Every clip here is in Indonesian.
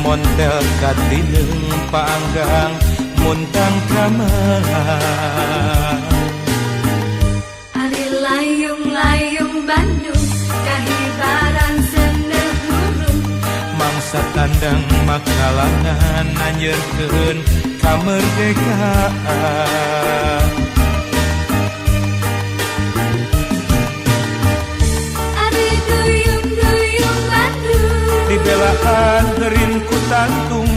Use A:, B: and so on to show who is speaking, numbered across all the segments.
A: montel katileung paanggang muntang kamar.
B: Ari layung-layung Bandung kahibaran seneuh burung
A: Mangsa tandang makalangan anjeurkeun kamerdekaan.
B: Ari duyung-duyung Bandung
A: Dibelaan heurin ku tantung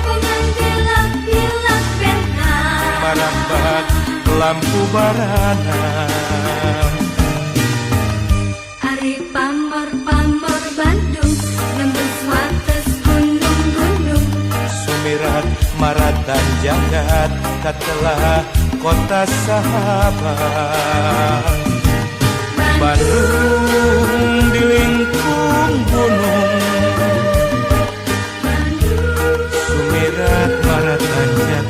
B: Ungan bilak-bilak benang
A: marambat lampu baranan.
B: Ari pamor-pamor Bandung nembus wates gunung-gunung
A: Sumirat maratan jagat katelah kota sahabat. Bandung di lingkung gunung Sumirat maratan jagat.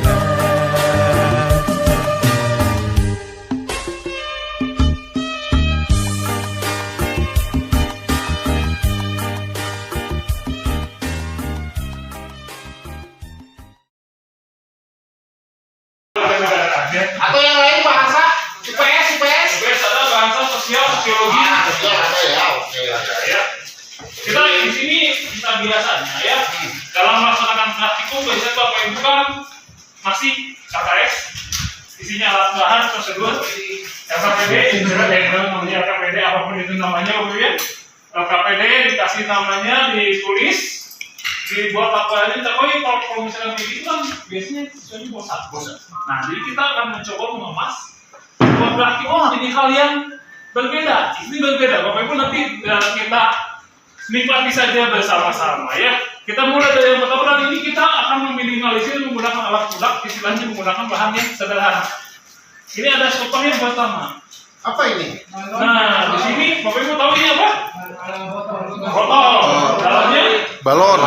C: Atau yang lain bahasa IPS
D: adalah bahasa sosial sosiologi.
C: ada ya, oke
D: Ya. Kita di sini kita biasanya ya dalam melaksanakan praktikum biasanya Bapak Ibu kan masih KKS isinya alat bahan prosedur LKPD namanya LKPD apapun itu namanya Bapak Ibu ya. LKPD dikasih namanya ditulis dibuat apa aja tapi kalau misalnya begitu kan biasanya siswanya bosan. Nah jadi kita akan mencoba mengemas buat praktikum jadi hal yang berbeda. Ini berbeda Bapak Ibu nanti kita nikmati saja bersama-sama ya. Kita mulai dari yang pertama dan ini kita akan meminimalisir menggunakan alat budak, istilahnya menggunakan bahan yang sederhana. Ini ada contoh yang pertama.
C: Apa ini?
D: Nah di sini Bapak Ibu tahu ini apa? Botol. Dalamnya
C: Balon.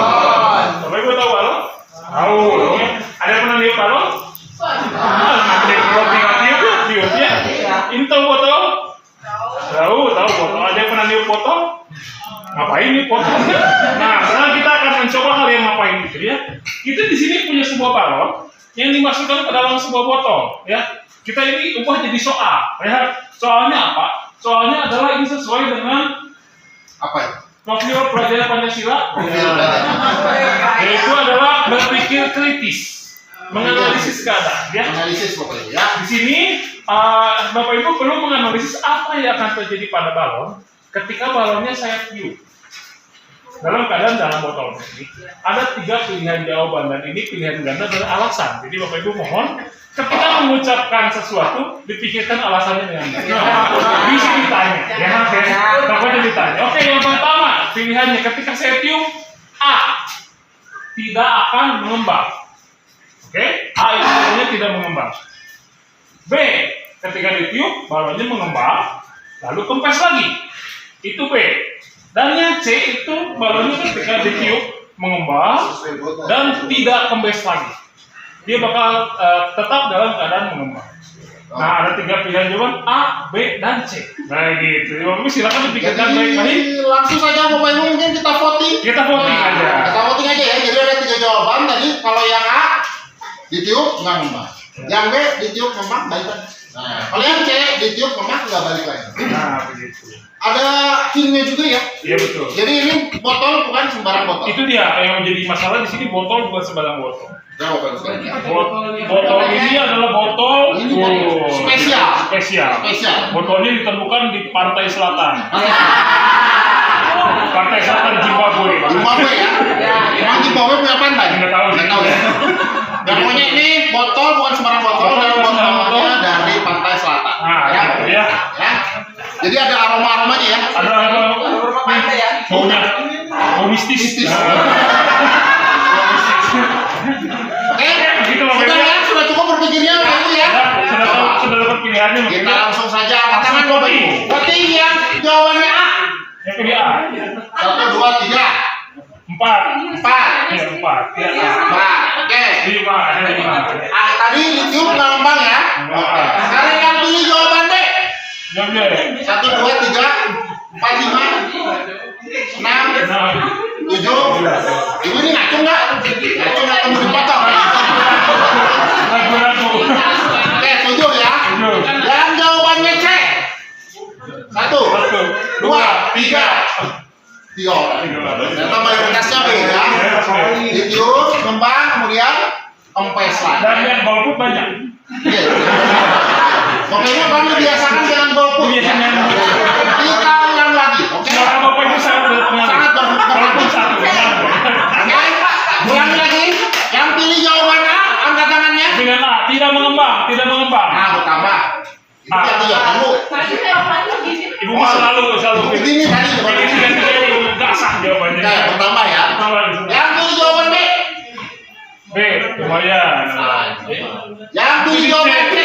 D: Bapak Ibu tahu balon? Tahu. Ya. Ada yang pernah lihat balon? Nanti kalau tiupnya. Ini tahu botol? Tahu botol. Ada yang pernah lihat botol? Ngapain nih botolnya? Nah, sekarang kita akan mencoba hal yang ngapain gitu ya. Kita di sini punya sebuah balon yang dimasukkan ke dalam sebuah botol ya. Kita ini ubah jadi soal ya. Soalnya apa? Soalnya adalah ini sesuai dengan
C: Apa itu?
D: profil pelajaran Pancasila. Yaitu adalah berpikir kritis, menganalisis keadaan ya.
C: Analisis pokoknya ya.
D: Di sini Bapak Ibu perlu menganalisis apa yang akan terjadi pada balon ketika balonnya saya tiup dalam keadaan dalam botol ini. Ada 3 pilihan jawaban dan ini pilihan ganda dan alasan. Jadi Bapak Ibu mohon ketika mengucapkan sesuatu dipikirkan alasannya dengan baik. Bisa ditanya, ya. Takutnya ditanya. Oke, yang pertama pilihannya ketika saya tiup A tidak akan mengembang. Oke, A itu balonnya tidak mengembang. B ketika ditiup balonnya mengembang, lalu kempes lagi. Itu B. Dan yang C itu balonnya ketika ditiup mengembang dan tidak kempes lagi. Dia bakal tetap dalam keadaan mengembang. Nah, ada 3 pilihan jawaban A, B, dan C. Nah, gitu. Bapak silakan dipikirkan baik-baik.
C: Langsung saja Bapak Ibu mungkin kita voting.
D: Kita voting aja.
C: Kita voting aja ya. Jadi ada 3 jawaban tadi. Kalau yang A ditiup nggak ngembang. Yang B ditiup ngembang balik lagi. Nah, kalau yang C ditiup ngembang nggak balik lagi.
D: Nah, begitu.
C: Ada hintnya juga ya.
D: Iya betul.
C: Jadi ini botol bukan sembarang botol.
D: Itu dia yang menjadi masalah di sini, botol bukan sembarang botol.
C: Jawaban selanjutnya.
D: Botol ini adalah botol
C: Ini botol spesial.
D: Botolnya ditemukan di pantai selatan. Pantai selatan Zimbabwe.
C: Zimbabwe ya. Emang Zimbabwe punya pantai?
D: Nggak tahu.
C: Nggak tahu ya. Dan pokoknya ini botol bukan sembarang botol dan botolnya dari pantai selatan.
D: Nah, ya.
C: Ya. Jadi ada aroma-aromanya ya.
D: Ada aroma pantai ya. Bau mistis. Begitu Bapak
C: Sudah
D: Ibu.
C: ya, sudah cukup berpikirnya Bapak Ibu ya.
D: Sudah dapat pilihannya.
C: Kita langsung saja angkat tangan Bapak Ibu. Voting yang jawabannya A.
D: Yang kedua A.
C: 1, 2, 3.
D: 4. Ya, 4. Ya,
C: 4. Oke.
D: 5.
C: Tadi ditiup ngambang ya. Oke. Sekarang yang pilih jawaban B.
D: Yang B.
C: 1, 2, 3. 5, 6, 7. Ibu ini ngaco nggak? Ngaco nggak kamu dipotong?
D: Ragu-ragu.
C: Oke, 7 ya. Dan jawabannya C. 1, 2, 3. 3 orang. Ternyata mayoritasnya B ya. Ditiup, kembang, kemudian kempes lah.
D: Dan yang golput banyak.
C: Oke. Pokoknya kamu biasakan dengan golput.
D: Biasanya
C: Kita ulang lagi. Oke.
D: suara Bapak Ibu sangat berpengaruh.
C: Sangat berpengaruh.
D: Walaupun satu.
C: Oke. Ulang lagi. Yang pilih jawaban A, angkat tangannya.
D: Dengan A, tidak mengembang, tidak mengembang.
C: Nah, bertambah. Itu yang 3 dulu.
D: Ibu mah selalu
C: Ini tadi jawabannya.
D: Ini nggak sah jawabannya.
C: Oke, bertambah ya.
D: Tambah di sana.
C: Yang pilih jawaban B.
D: B, lumayan.
C: Yang pilih jawaban C.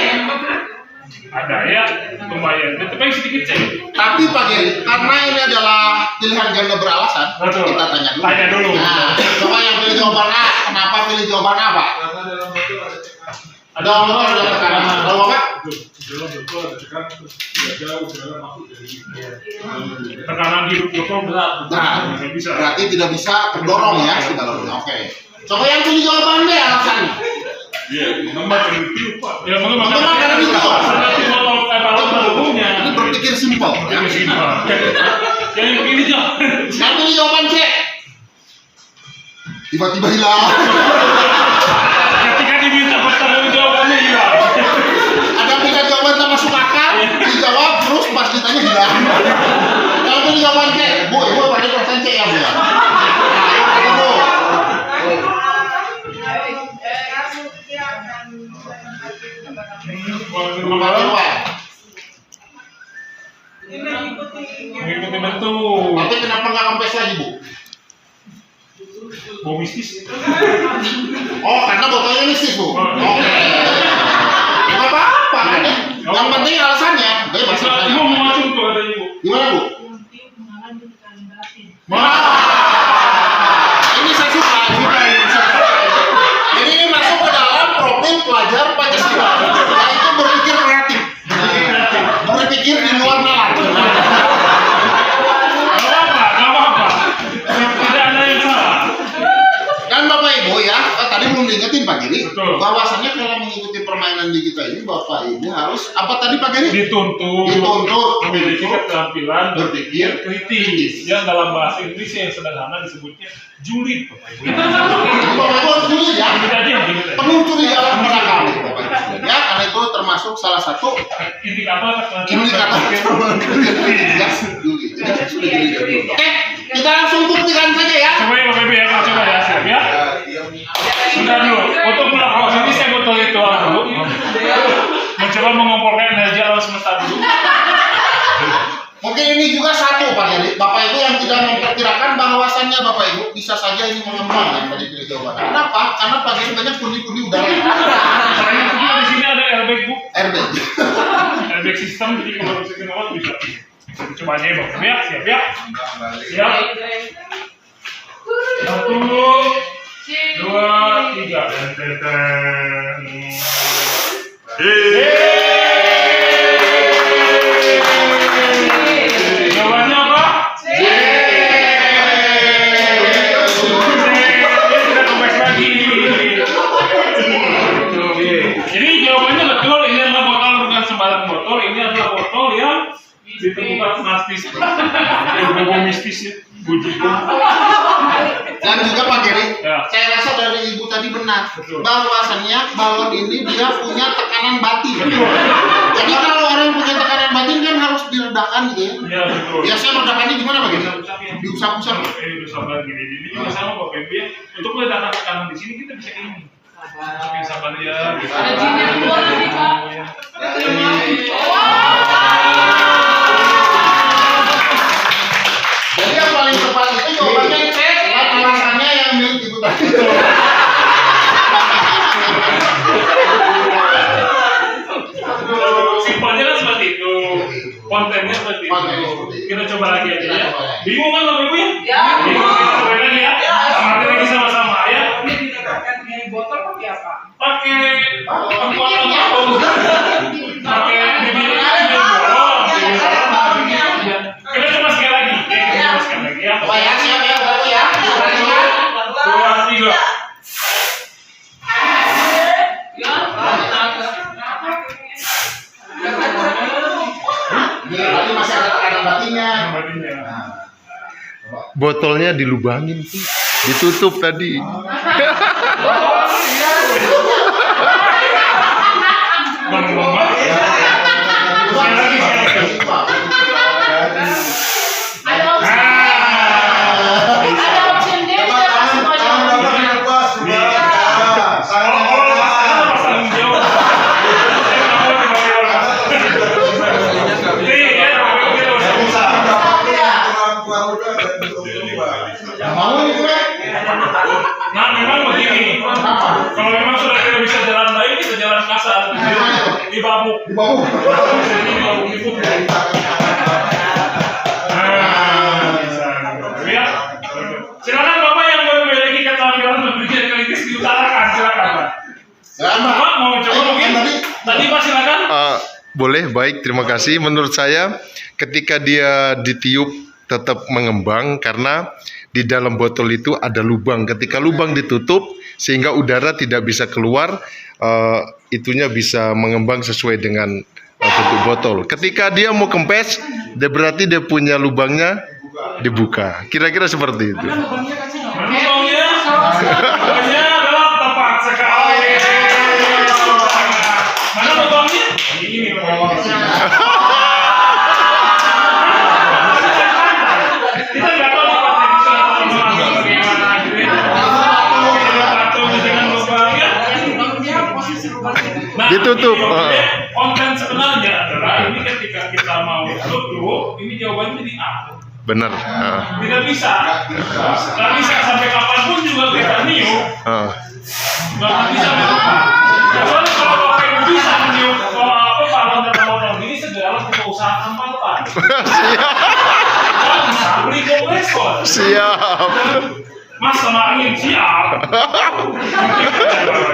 D: Ada ya, lumayan. Tapi yang sedikit C.
C: Tapi Pak Geri, karena ini adalah pilihan ganda beralasan,
D: Betul.
C: kita tanya dulu.
D: Tanya dulu.
C: Nah, coba yang pilih jawaban A, kenapa pilih jawaban A, Pak? Ada motor, ada tekanan. Kalau Bapak?
D: Tekanan hidup Joko berat.
C: Nah,
D: Nggak bisa.
C: berarti tidak bisa terdorong ya si dalamnya. Oke. Coba yang pilih jawaban B alasannya.
D: Ya, mengembang
C: karena itu.
D: Balon punya.
C: Ini berpikir simpel. Ya.
D: Yang simpel. Yang begini aja.
C: Yang pilih jawaban C. Tiba-tiba hilang.
D: Ketika diminta pertanyaan jawabannya hilang.
C: Ada pilihan jawaban tak masuk akal, dijawab terus pas ditanya hilang. Kalau pilih jawaban C, Bu, Ibu pada perasaan C ya, Bu ya. Nah, itu Bu. Nomor 2.
D: Mengikuti bentuk.
C: Tapi kenapa nggak kempes lagi, Bu?
D: Bau mistis.
C: Oh, karena botolnya mistis, Bu. Oke. Nggak apa-apa kan ya. Yang penting alasannya. Bebas.
D: Ibu mau macam tuh katanya Ibu.
C: Gimana, Bu? Wah. Ini saya suka. Jadi ini masuk ke dalam profil pelajar Pancasila. Yaitu berpikir kreatif. Berpikir di luar nalar.
D: Gak apa-apa. Tidak ada yang salah.
C: Dan Bapak Ibu ya, tadi belum diingetin Pak Giri,
D: Betul.
C: bahwasannya kalau mengikuti permainan di kita ini Bapak Ibu harus apa tadi Pak Giri?
D: Dituntut memiliki keterampilan
C: berpikir
D: kritis yang dalam bahasa Indonesia yang sederhana disebutnya julid, Bapak Ibu.
C: Bapak Ibu harus dulu ya.
D: Jadi yang gitu.
C: Penuh curigaan menakal Bapak Ibu. Ya, karena itu termasuk salah satu
D: Indikator
C: indikator kritis. Oke, kita langsung buktikan saja ya.
D: Coba ya Bapak Ibu ya, kalau coba ya, siap ya. Sudah dulu, untuk melakukan ini saya butuh ritual dulu. Mencoba mengumpulkan energi alam semesta dulu.
C: Mungkin ini juga satu Pak Giri, Bapak Ibu yang tidak memperkirakan bahwasannya Bapak Ibu bisa saja ini mengembang yang tadi pilih jawaban. Kenapa? Karena Pak Giri banyak pundi-pundi udara.
D: Selain itu di sini ada airbag Bu,
C: Airbag.
D: airbag sistem, jadi kalau bisa kenal bisa. Coba aja Bang, siap ya, siap ya. Siap. 1, 2, 3. Jawabannya apa? Kita kembali lagi. Jadi jawabannya betul. Ini adalah botol bukan sembarang botol. Ini adalah botol yang ditemukan mistis. Yang berbau mistis ya.
C: Dan juga Pak Giri,
D: Ya.
C: saya rasa dari Ibu tadi benar.
D: Betul.
C: Bahwasannya balon ini dia punya tekanan batin. Jadi kalau orang punya tekanan batin kan harus diledakkan gitu ya.
D: Ya betul.
C: Biasanya ledakannya gimana Pak Giri?
D: Usap-usap ya.
C: Diusap-usap.
D: Usap lagi. Ini juga sama Bapak Ibu ya. Untuk meledakan tekanan di sini kita bisa kayak ini. Tapi sabar ya.
B: Ada jin yang keluar nih, Pak.
C: Jadi yang paling tepat itu jawabannya C, dan alasannya yang milik Ibu tadi.
D: Simpelnya kan seperti itu. Kontennya seperti itu. Kita coba lagi aja ya. Bingung kan Bapak Ibu ya?
B: Ya.
D: Bingung, kita coba lagi ya. Amati lagi sama-sama ya.
E: Ini didekatkan di botol pakai apa?
D: Pakai kekuatan apa? Pakai bibir bolong. Kita coba
C: Berarti masih ada tekanan batinnya.
D: Batinnya.
C: Nah, coba.
F: Botolnya dilubangin, ditutup tadi.
B: Ada option D, ada option E.
C: Yang mau nih gue.
D: Nah, memang begini. Kalau memang sudah tidak bisa jalan baik, kita jalan kasar. Di babuk.
C: Di bawah.
D: Di babuk di putih. Ya. Silakan Bapak yang memiliki keterampilan berbicara dengan Inggris diutarakan, silakan Pak.
C: Ya, Mbak.
D: Pak mau coba mungkin? Tadi Pak silakan.
F: Boleh, baik, terima kasih. Menurut saya, ketika dia ditiup tetap mengembang karena di dalam botol itu ada lubang. Ketika lubang ditutup sehingga udara tidak bisa keluar, itunya bisa mengembang sesuai dengan bentuk botol. Ketika dia mau kempes, berarti dia punya lubangnya dibuka. Kira-kira seperti itu.
D: Lubangnya adalah tepat sekali. Mana lubangnya? Ini lubangnya. Kita nggak tahu bagaimana gitu ya. Dengan lubangnya. Nah,
F: Ditutup.
D: Konten sebenarnya adalah ini ketika kita mau tutup, ini jawabannya jadi A.
F: Benar.
D: Tidak bisa. Nggak bisa sampai kapanpun juga kita niup. Nggak bisa berubah. Kecuali kalau Bapak Ibu bisa meniup balon dan balon ini segala kita usahakan Pak. Bisa beli kompresor.
F: Siap.
D: Mas sama angin siap.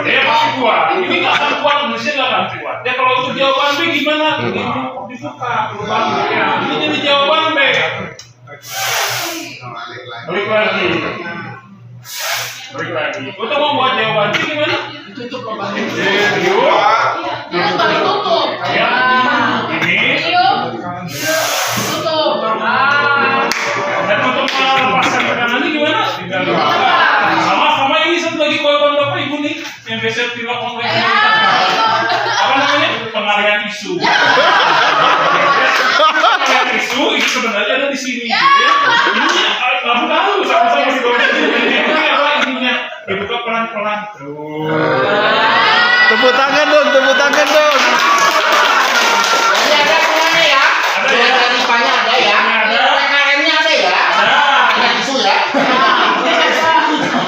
D: Dia masih kuat. Ini nggak akan kuat, Indonesia nggak akan kuat. Ya kalau itu jawaban B gimana? Ini dibuka lubangnya. Ini jadi jawaban B. Balik lagi. Untuk membuat jawaban B gimana? Tutup lubangnya.
B: Tutup.
D: Ya. Ini.
B: Tutup.
D: Dan untuk melepaskan tekanannya gimana? Sama ini satu lagi jawaban Bapak Ibu nih yang biasa dilakukan oleh apa namanya? Pengalihan isu. Pengalihan isu itu sebenarnya ada di sini. Gitu ya. Ini kamu tahu sama-sama di bawah ini apa intinya? Dibuka pelan-pelan.
F: Tepuk tangan dong, tepuk tangan dong.
C: Ini ada semuanya ya.
D: Ada ya.
C: Dari IPA-nya ada ya.
D: Ada.
C: PKM-nya ada ya. Ada isu ya.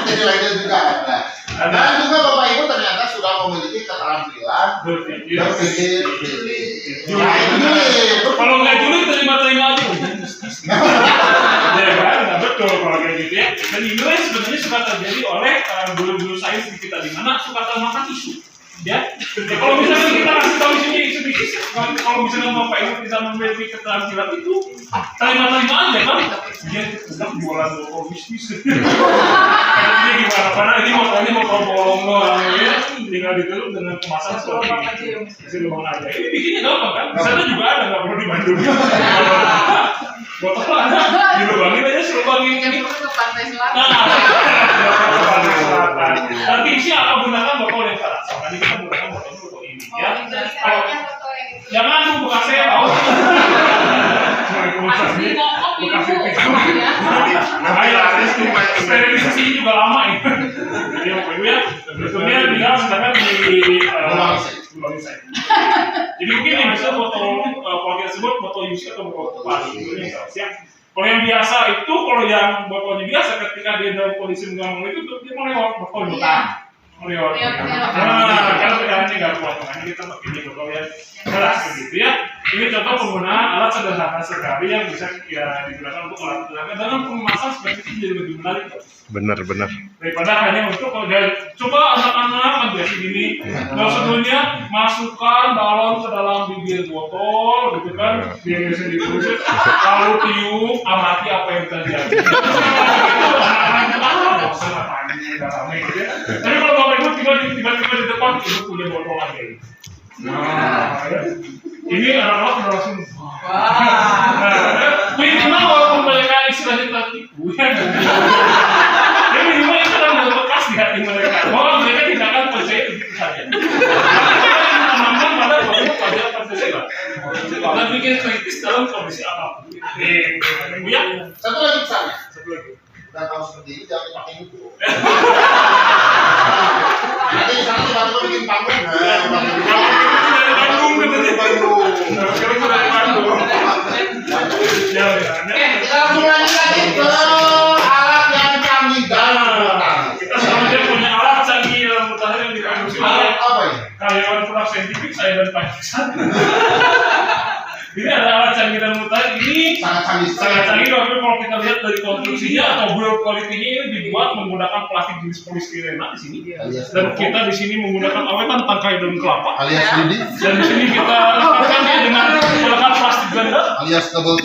C: Jadi lagi juga ada. Dan juga Bapak Ibu ternyata sudah memiliki keterampilan
D: Berpikir.
C: berpikir.
D: Juli.
C: Nah, ini
D: Kalau nggak juli terima-terima aja. Ya kan, nggak betul kalau kayak gitu ya. Dan inilah yang sebenarnya suka terjadi oleh guru-guru sains di kita di mana suka termakan isu. Ya, kalau misalnya kita kasih tahu isunya isu dikit, kalau misalnya Bapak Ibu bisa memiliki keterampilan itu, terima-terima aja kan? Dia sedang jualan toko bisnis. Ini gimana? Karena ini mau bolong doang ya, tinggal ditutup dengan kemasan seperti ini. Kasih lubang aja. Ini bikinnya gampang kan? Di sana juga ada, nggak perlu dibantu. Botol ada, dilubangin aja selubangin ini.
B: Ke pantai selatan.
D: Nanti isi apa gunakan botol yang salah. Nanti kita gunakan botol ini ya. Kalau jangan tuh bekas saya tahu. Bekas itu. Sterilisasi juga lama ini. Jadi Bapak Ibu ya, sebetulnya tinggal sedangkan di jadi mungkin yang bisa botol kalau kita sebut botol UC atau botol plastik ini ya. Kalau yang biasa itu, kalau yang botolnya biasa ketika dia dalam kondisi mengambang itu dia melewat botol bukan melewat. Nah, karena tekanannya nggak kuat, makanya kita pakai di botol yang keras begitu ya. Ini contoh penggunaan alat sederhana sekali yang bisa ya digunakan untuk alat tenaga dalam pengemasan seperti ini jadi lebih menarik.
F: Benar.
D: Daripada hanya untuk kalau dia coba anak-anak ambil sini, kalau sebelumnya masukkan balon ke dalam bibir botol, gitu kan, dia biasa ditulis, lalu tiup, amati apa yang terjadi. Tapi kalau Bapak Ibu tiba-tiba di depan, Ibu punya botol lagi. Nah, ya. Ini anak-anak udah langsung. Nah, minimal walaupun mereka istilahnya tertipu, ya. Ya minimal itu kan bekas di hati mereka. Bahwa mereka tidak akan percaya begitu saja. Teman-teman pada waktu pelajaran Pancasila. Kita bikin kritis dalam kondisi apapun. Ya.
C: Satu lagi pesannya.
D: Satu lagi.
C: Udah tahu seperti ini jangan pakai buku. Nanti sana tiba-tiba bikin panggung. Kita langsung lanjut lagi ke alat yang canggih dalam bertani.
D: Kita selanjutnya punya alat canggih dalam bertani yang diproduksi oleh
C: Apa ini?
D: karyawan kurang saintifik saya dan Pak Iksan. Ini ada alat canggih dalam bertani ini sangat canggih tapi kalau kita lihat dari konstruksinya atau build quality-nya ini dibuat menggunakan plastik jenis polistirena di sini. Dan kita di sini menggunakan awetan tangkai daun kelapa.
C: Alias lidi,
D: Dan di sini kita lekatkannya dengan menggunakan plastik ganda.
C: alias kabel,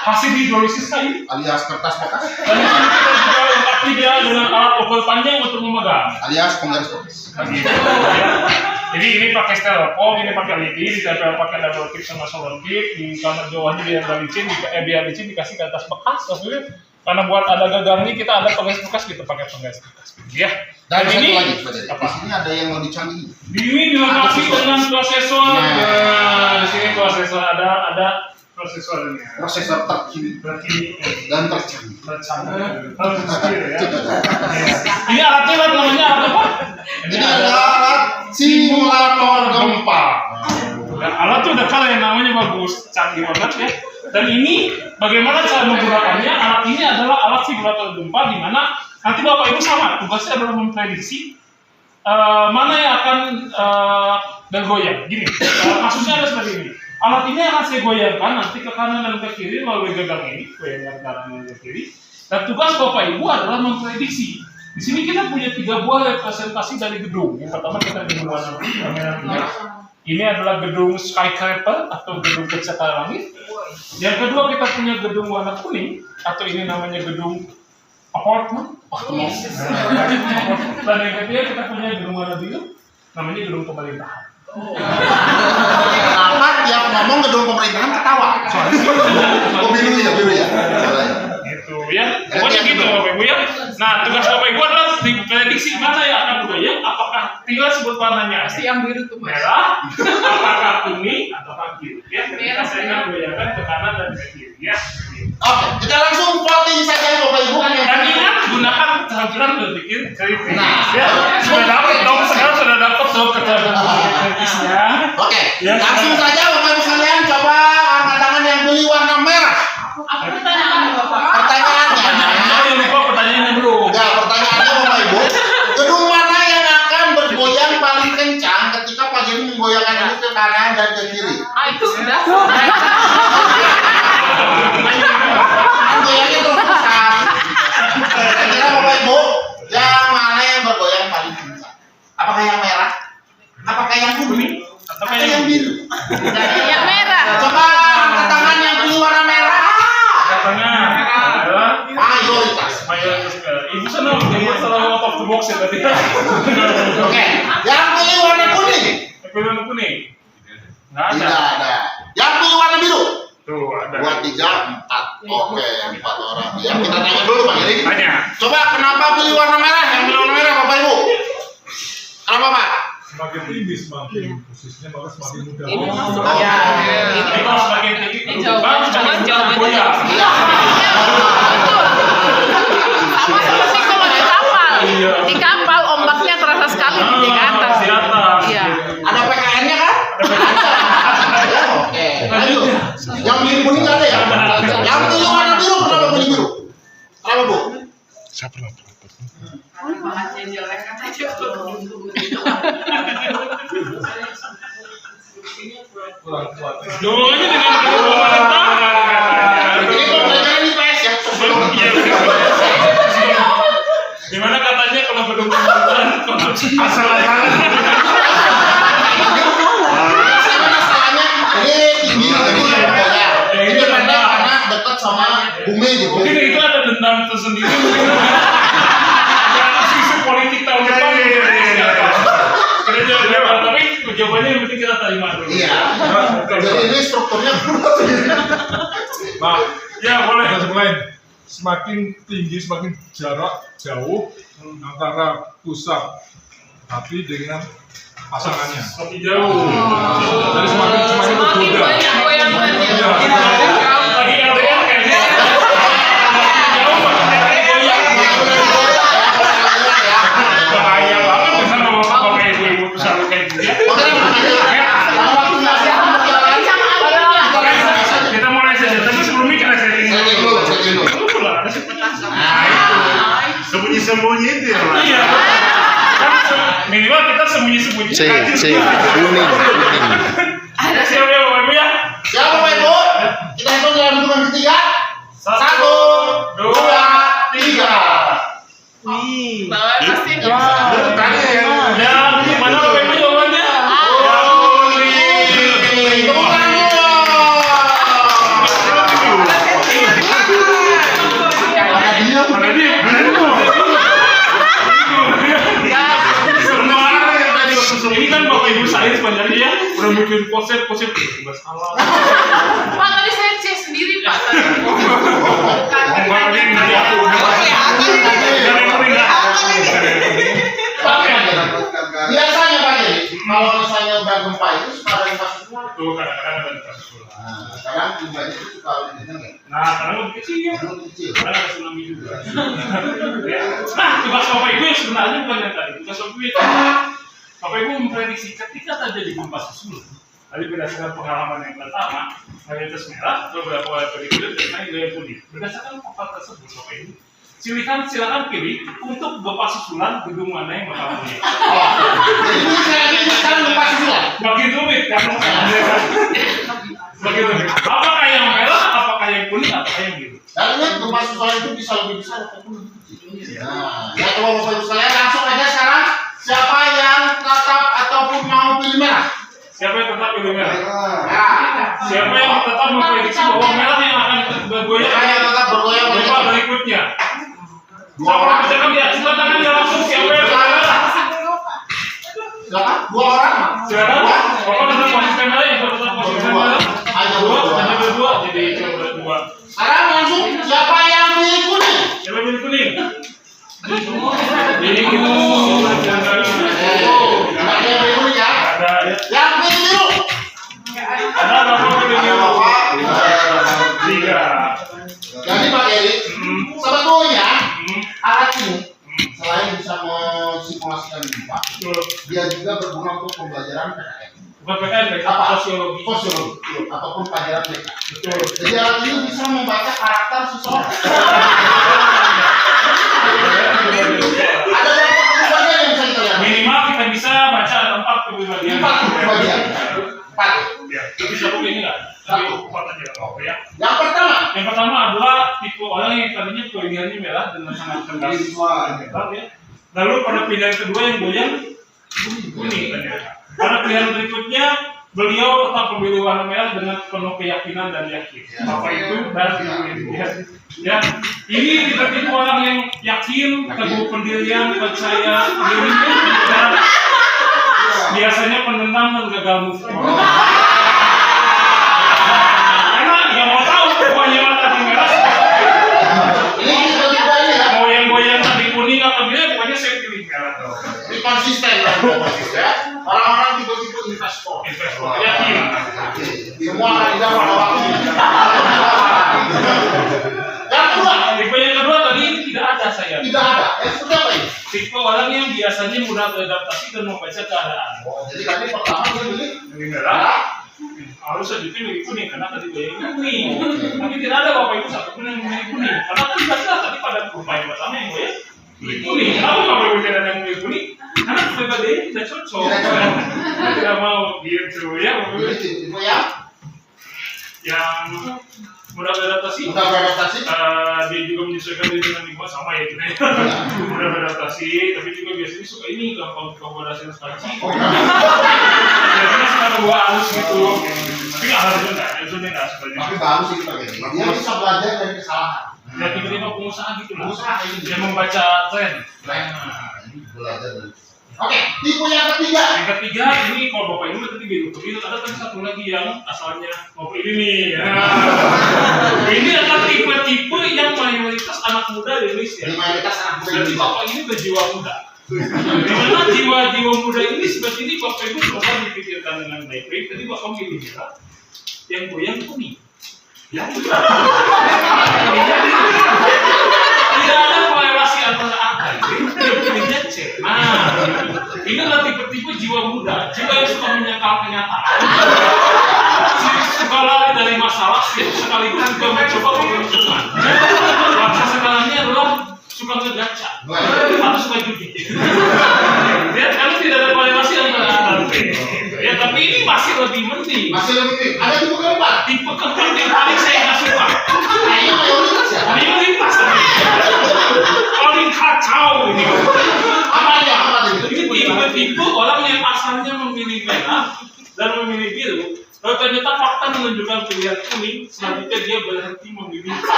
D: Hasil hidrolisis kayu.
C: alias kertas bekas,
D: Dan di sini kita juga lengkapi dia dengan alat ukur panjang untuk memegang.
C: alias penggaris bekas.
D: Begitu, ya. Jadi ini pakai styrofoam, ini pakai lidi, ditempel pakai double tip sama solo tip, di kamar bawahnya biar licin dikasih ke atas bekas, maksudnya karena buat ada gagangnya kita ada pengais bekas gitu pakai pengais bekas, ya.
C: Dan satu
D: ini
C: lagi, Pak Jadi.
D: apa?
C: Di sini ada yang lebih canggih.
D: Di ini dilengkapi dengan prosesor. Nah, di sini prosesor ada prosesornya.
C: Prosesor terkini
D: Berarti
C: dan tercanggih.
D: harus skill ya. Ini alatnya namanya alat apa?
C: Ini adalah alat simulator gempa.
D: Nah, alat tuh udah keren, namanya bagus, canggih banget ya. Dan ini bagaimana cara menggunakannya? Alat ini adalah alat simulator gempa di mana nanti Bapak Ibu sama tugasnya adalah memprediksi mana yang akan bergoyang. Gini, maksudnya ada seperti ini. Alat ini akan saya goyangkan nanti ke kanan dan ke kiri melalui gagang ini, goyangkan kanan dan ke kiri. Dan tugas Bapak Ibu adalah memprediksi. Di sini kita punya 3 buah representasi dari gedung. Yang pertama kita gedung warna merah. Ini adalah gedung skyscraper atau gedung pencakar langit. Yang kedua kita punya gedung warna kuning atau ini namanya gedung apartemen. Dan yang ketiga kita punya gedung warna biru, namanya gedung pemerintahan.
C: Kenapa tiap ngomong gedung pemerintahan ketawa? Oh biru ya, biru ya. Salah ya.
D: Gitu ya. Pokoknya gitu Bapak Ibu ya. Nah, tugas Bapak Ibu adalah diprediksi mana yang akan bergoyang, apakah tinggal sebut warnanya
E: Si yang biru tuh Mas.
D: merah, apakah kuning atau biru. Ya, kita saya goyangkan ke kanan dan ke kiri ya.
C: Oke, kita langsung voting saja Bapak Ibu.
D: Dan ingat gunakan keterampilan berpikir kritis.
C: Nah,
D: Ya, sudah dapat dong, sekarang sudah dapat dong keterampilan kritisnya.
C: Oke,
D: Ya,
C: langsung
D: sekarang.
C: saja Bapak Ibu sekalian coba angkat tangan yang pilih warna merah.
E: Apa pertanyaan Bapak?
C: Pertanyaannya.
D: Jangan lupa pertanyaannya belum.
C: Ya, pertanyaannya Bapak Ibu, gedung mana yang akan bergoyang paling kencang ketika Pak Joni menggoyangkan ini ke kanan dan ke kiri?
E: Ah itu sudah.
C: Goyangnya terus-terusan. Kira-kira Bapak Ibu, yang mana yang bergoyang paling kencang? Apakah yang merah? Apakah yang kuning? Apakah yang biru?
E: Yang merah.
C: Coba angkat tangan yang pilih warna merah.
D: Katanya adalah
C: Mayoritas.
D: mayoritas. Ibu senang, ibu selalu out of the box ya tadi.
C: Oke, yang pilih warna kuning?
D: Pilih warna kuning. Nggak ada.
C: Tidak ada. Yang pilih warna biru?
D: Tuh ada.
C: 2, 3, 4. Oke, 4 orang. Ya, kita tanya dulu Pak Giring.
D: Tanya.
C: Coba kenapa pilih warna merah? Yang pilih warna merah Bapak Ibu? Kenapa Pak?
G: Semakin tinggi semakin posisinya maka semakin mudah.
E: Ini
C: Ya.
D: Ini kalau semakin tinggi
E: Ini
D: kedudukan,
E: jawaban
D: semakin goyang.
H: Sama seperti kalau di kapal.
D: Iya.
H: Di kapal ombaknya terasa sekali di atas.
D: Di atas.
H: Iya.
C: Ada PKN-nya kan? Ada. Ya, oke. Lanjut. Yang biru kuning ada ya? Yang pilih warna biru kenapa pilih biru? Kenapa Bu?
F: Siapa lah?
G: Kurang kuat.
D: Dulunya dengan gedung pemerintahan.
C: Ini pembelajaran di PS ya?
D: Dimana katanya kalau gedung pemerintahan konstruksi asal-asalan.
C: Biasanya masalahnya ini tinggi jadi bergoyang. Ini pendek karena dekat sama bumi gitu.
D: Mungkin itu ada dendam tersendiri. Mungkin ada sisi politik tahun depan. Kerja tapi jawabannya pokoknya yang penting kita terima dulu.
C: Iya. Jadi ini strukturnya
G: Nah,
D: Ya boleh.
G: konsep lain. Semakin tinggi, semakin jarak jauh antara pusat hati dengan pasangannya.
D: Lebih jauh.
G: Jadi semakin
H: Semakin
G: tergoda.
H: banyak goyangannya.
D: Lagi LDR kayaknya. Jauh banget goyang. Bahaya banget kesan sama pakai ibu-ibu tuh selalu kayak gitu ya. Kita mulai saja, tapi sebelumnya kita setting dulu. Dulu lah, ada
B: Sembunyi-sembunyi itu ya, Mas.
D: Iya. Kan minimal kita sembunyi-sembunyi.
F: C, kuning.
D: Ada siapa ya, Bapak Ibu ya?
C: Siapa Pak Ibu? Kita hitung dalam hitungan ketiga. 1, 2, 3.
H: Pasti
B: Tadi yang
D: Ya, mana Bapak Ibu jawabannya?
C: Tepuk tangan dulu.
D: Mana dia? Ini kan Bapak Ibu saya sebenarnya ya udah bikin konsep nggak salah.
H: Pak, tadi saya cek sendiri Pak.
D: Enggak ada yang dari aku.
C: Biasanya Pak Jadi, kalau misalnya udah gempa itu suka ada gempa susulan.
D: Tuh kadang-kadang ada kasus sulam.
C: Nah, sekarang gempa itu suka lebih kencang ya?
D: Nah, karena lebih kecil ya.
C: Yang kecil.
D: Karena ada tsunami juga. Ya. Nah, tugas Bapak Ibu yang sebenarnya bukan yang tadi. Tugas Bapak Ibu itu Bapak Ibu memprediksi ketika terjadi gempa susulan. Tadi berdasarkan pengalaman yang pertama, mayoritas merah, beberapa kali berikutnya dan lain yang kuning. Berdasarkan papan tersebut, Bapak Ibu, silakan pilih untuk gempa susulan gedung mana yang bakal punya.
C: Ini saya ini sekarang gempa susulan.
D: Makin rumit kan? Makin rumit. Apakah yang merah, apakah yang kuning, apakah yang biru?
C: Dan ingat gempa susulan itu bisa lebih besar ataupun lebih kecil. Nah, ya coba Bapak Ibu sekalian langsung aja sekarang siapa yang tetap ataupun mau pilih merah?
D: Siapa yang tetap pilih merah?
C: Nah,
D: Siapa yang tetap memprediksi bahwa merah yang akan bergoyang?
C: merah yang tetap bergoyang
D: Gempa berikutnya.
C: Dua orang.
D: Silakan ya, silakan ya langsung siapa yang merah?
C: Silakan, 2 orang.
D: Silakan. Bapak tetap konsisten merah, yang tetap konsisten merah.
C: Hanya
D: Dua,
C: berdua.
D: hanya berdua, jadi cuma berdua.
C: Sekarang langsung siapa yang pilih kuning?
D: Siapa yang pilih kuning? Ini
C: Nah, yang pilih kuning ya.
D: ada ya.
C: Yang pilih biru.
D: Ada Bapak pilih
C: Ada
D: biru.
C: Bapak.
D: 3.
C: Jadi Pak Eri,
D: Hmm.
C: sebetulnya
D: Hmm.
C: alat ini selain bisa mensimulasikan gempa,
D: Betul.
C: dia juga berguna untuk pembelajaran PKN.
D: Bukan PKN,
C: Apa?
D: sosiologi.
C: Sosiologi ataupun pelajaran BK.
D: Betul.
C: Jadi alat ini bisa membaca karakter seseorang. Ada berapa kepribadian yang bisa kita lihat?
D: Minimal kita bisa baca ada 4 kepribadian.
C: 4 kepribadian. 4.
D: Ya, tapi satu ini enggak. Tapi 4 aja apa ya.
C: Yang pertama,
D: Yang pertama adalah tipe orang yang tadinya pilihannya merah dengan sangat tegas. Ya. Lalu pada pilihan kedua yang goyang kuning ternyata. Pada pilihan berikutnya beliau tetap memilih warna merah dengan penuh keyakinan dan yakin. Bapak itu dan ibu itu ya. Ya, ini tipe orang yang yakin, teguh pendirian, percaya diri dan biasanya penentang dan gagal move on. Karena nggak mau tahu pokoknya tadi merah.
C: ini tiba-tiba ini ya,
D: Mau yang goyang tadi kuning atau biru, pokoknya saya pilih merah.
C: ini konsisten kan, ya. Orang-orang tiba-tiba investor.
D: Investor yakin.
C: Semua kandidat pada waktu. Yang kedua,
D: Tipe yang kedua tadi ini tidak ada saya.
C: tidak ada. Yang seperti apa ini?
D: Tipe orang yang biasanya mudah beradaptasi dan membaca keadaan.
C: Oh, jadi tadi pertama dia pilih
D: Ini merah. Harus selanjutnya milih kuning karena tadi goyangnya kuning. Tapi tidak ada bapak ibu satupun yang memilih kuning. Karena tugasnya tadi pada grup yang pertama yang goyang milih kuning. Kenapa bapak ibu tidak ada yang milih kuning? Karena kepribadiannya tidak cocok. Dia tidak mau gitu ya. Bapak Ibu.
C: pilih tipe yang
D: Yang mudah beradaptasi.
C: mudah beradaptasi.
D: Dia juga menyesuaikan diri dengan lingkungan sama ya gitu ya. Mudah beradaptasi, tapi juga biasanya suka ini gampang berhasil sekali. Biasanya suka dua halus gitu. Tapi nggak harus enggak, itu enggak sebenarnya.
C: Tapi bagus sih Pak Gedi. Dia bisa belajar dari kesalahan.
D: Ya tiba-tiba pengusaha gitu lah.
C: Pengusaha ini.
D: Dia membaca tren.
C: Nah, ini belajar dari Oke, tipe yang ketiga.
D: Yang ketiga ini kalau bapak ibu tadi biru. Ada tadi satu lagi yang asalnya bapak ini nih. Ini adalah tipe-tipe yang mayoritas anak muda di Indonesia.
C: Di mayoritas anak muda
D: Jadi
C: Indonesia.
D: bapak ini berjiwa muda. Dimana jiwa-jiwa muda ini seperti ini bapak ibu coba dipikirkan dengan baik-baik. Tadi bapak pilih merah, yang goyang kuning. Ya, tidak ada korelasi antara apa ini. Dia cek. Nah, ini adalah tipe-tipe jiwa muda, jiwa yang suka menyangkal kenyataan. Suka lari dari masalah, sekaligus juga mencoba keberuntungan. Bahasa sekarangnya adalah suka ngegaca atau suka judi. Ya, kalau tidak ada korelasi antara ya, tapi ini masih lebih mending.
C: Masih lebih. Ada tipe keempat.
D: Tipe keempat yang paling saya nggak suka.
C: Kayaknya mayoritas ya.
D: Mayoritas paling kacau ini.
C: Apa dia? Apa dia?
D: Ini tipe-tipe orang yang asalnya memilih merah dan memilih biru. Lalu ternyata fakta menunjukkan pilihan kuning, selanjutnya dia berhenti memilih.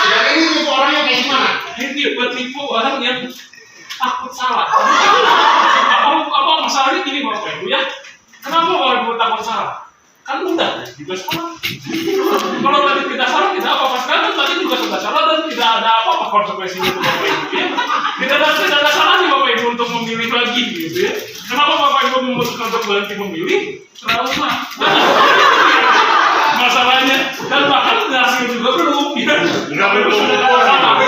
C: Jadi ini tipe orang yang kayak gimana?
D: Ini tipe-tipe orang yang takut salah. Apa masalahnya gini bapak ibu ya? Kenapa orang ibu takut salah? Kan mudah juga salah. Kalau tadi tidak salah tidak apa-apa. Sekarang tadi juga sudah salah dan tidak ada apa-apa konsekuensinya untuk bapak ibu ya. Tidak ada salahnya bapak ibu untuk memilih lagi gitu ya. Kenapa bapak ibu memutuskan untuk berhenti memilih? Trauma. Masalahnya dan bahkan hasil juga belum ya. Belum sudah salah.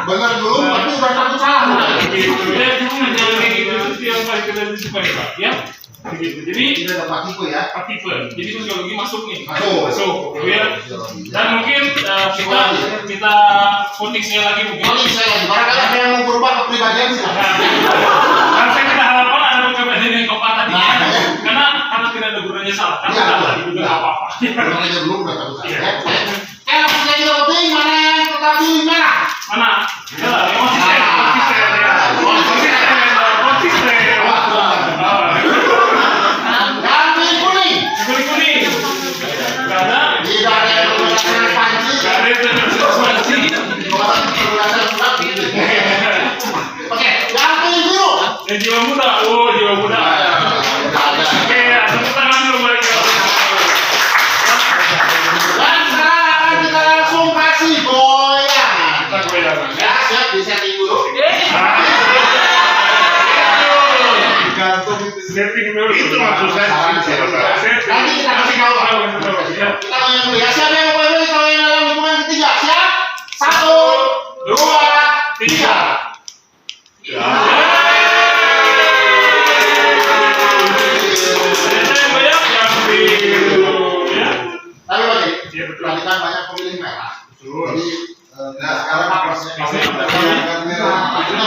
C: Benar belum, tapi udah takut salah.
D: Gitu ya. Jangan gitu itu yang paling kita disukai pak ya. Begitu. Jadi
C: Ini ada empat tipe ya.
D: tipe. Jadi sosiologi masuk nih.
C: Masuk.
D: Ya. Dan mungkin kita voting saya lagi mungkin.
C: Voting saya lagi. Barangkali ada yang mau berubah kepribadian silakan.
D: Dan saya tidak harapkan ada kepribadian yang keempat tadi. Karena tidak ada gunanya salah. Karena tidak ada juga apa-apa.
C: Orang aja belum udah takut salah. Ya. Langsung saja kita voting mana yang tetap pilih merah.
D: Mana? Ya lah, konsisten.
C: Dan pilih kuning.
D: Kuning. Gak ada.
C: Tidak ada yang menggunakan panci.
D: Gak ada yang tersesuaikan.
C: Oke, yang pilih biru.
D: Yang jiwa muda. Oh, jiwa muda. Oke, tepuk tangan dulu mereka.
C: Dan sekarang akan kita langsung kasih goyang.
D: Kita goyang.
C: Ya, siap di setting dulu.
D: Setting dulu.
B: Itu maksud saya.
C: Nanti kita kasih tahu. Kita goyang dulu ya. Siapa yang mau goyang dulu? Kalau yang dalam hitungan ketiga, siap? 1, 2, 3. Tapi Pak, perhatikan banyak pemilih merah. Jadi sekarang prosesnya kita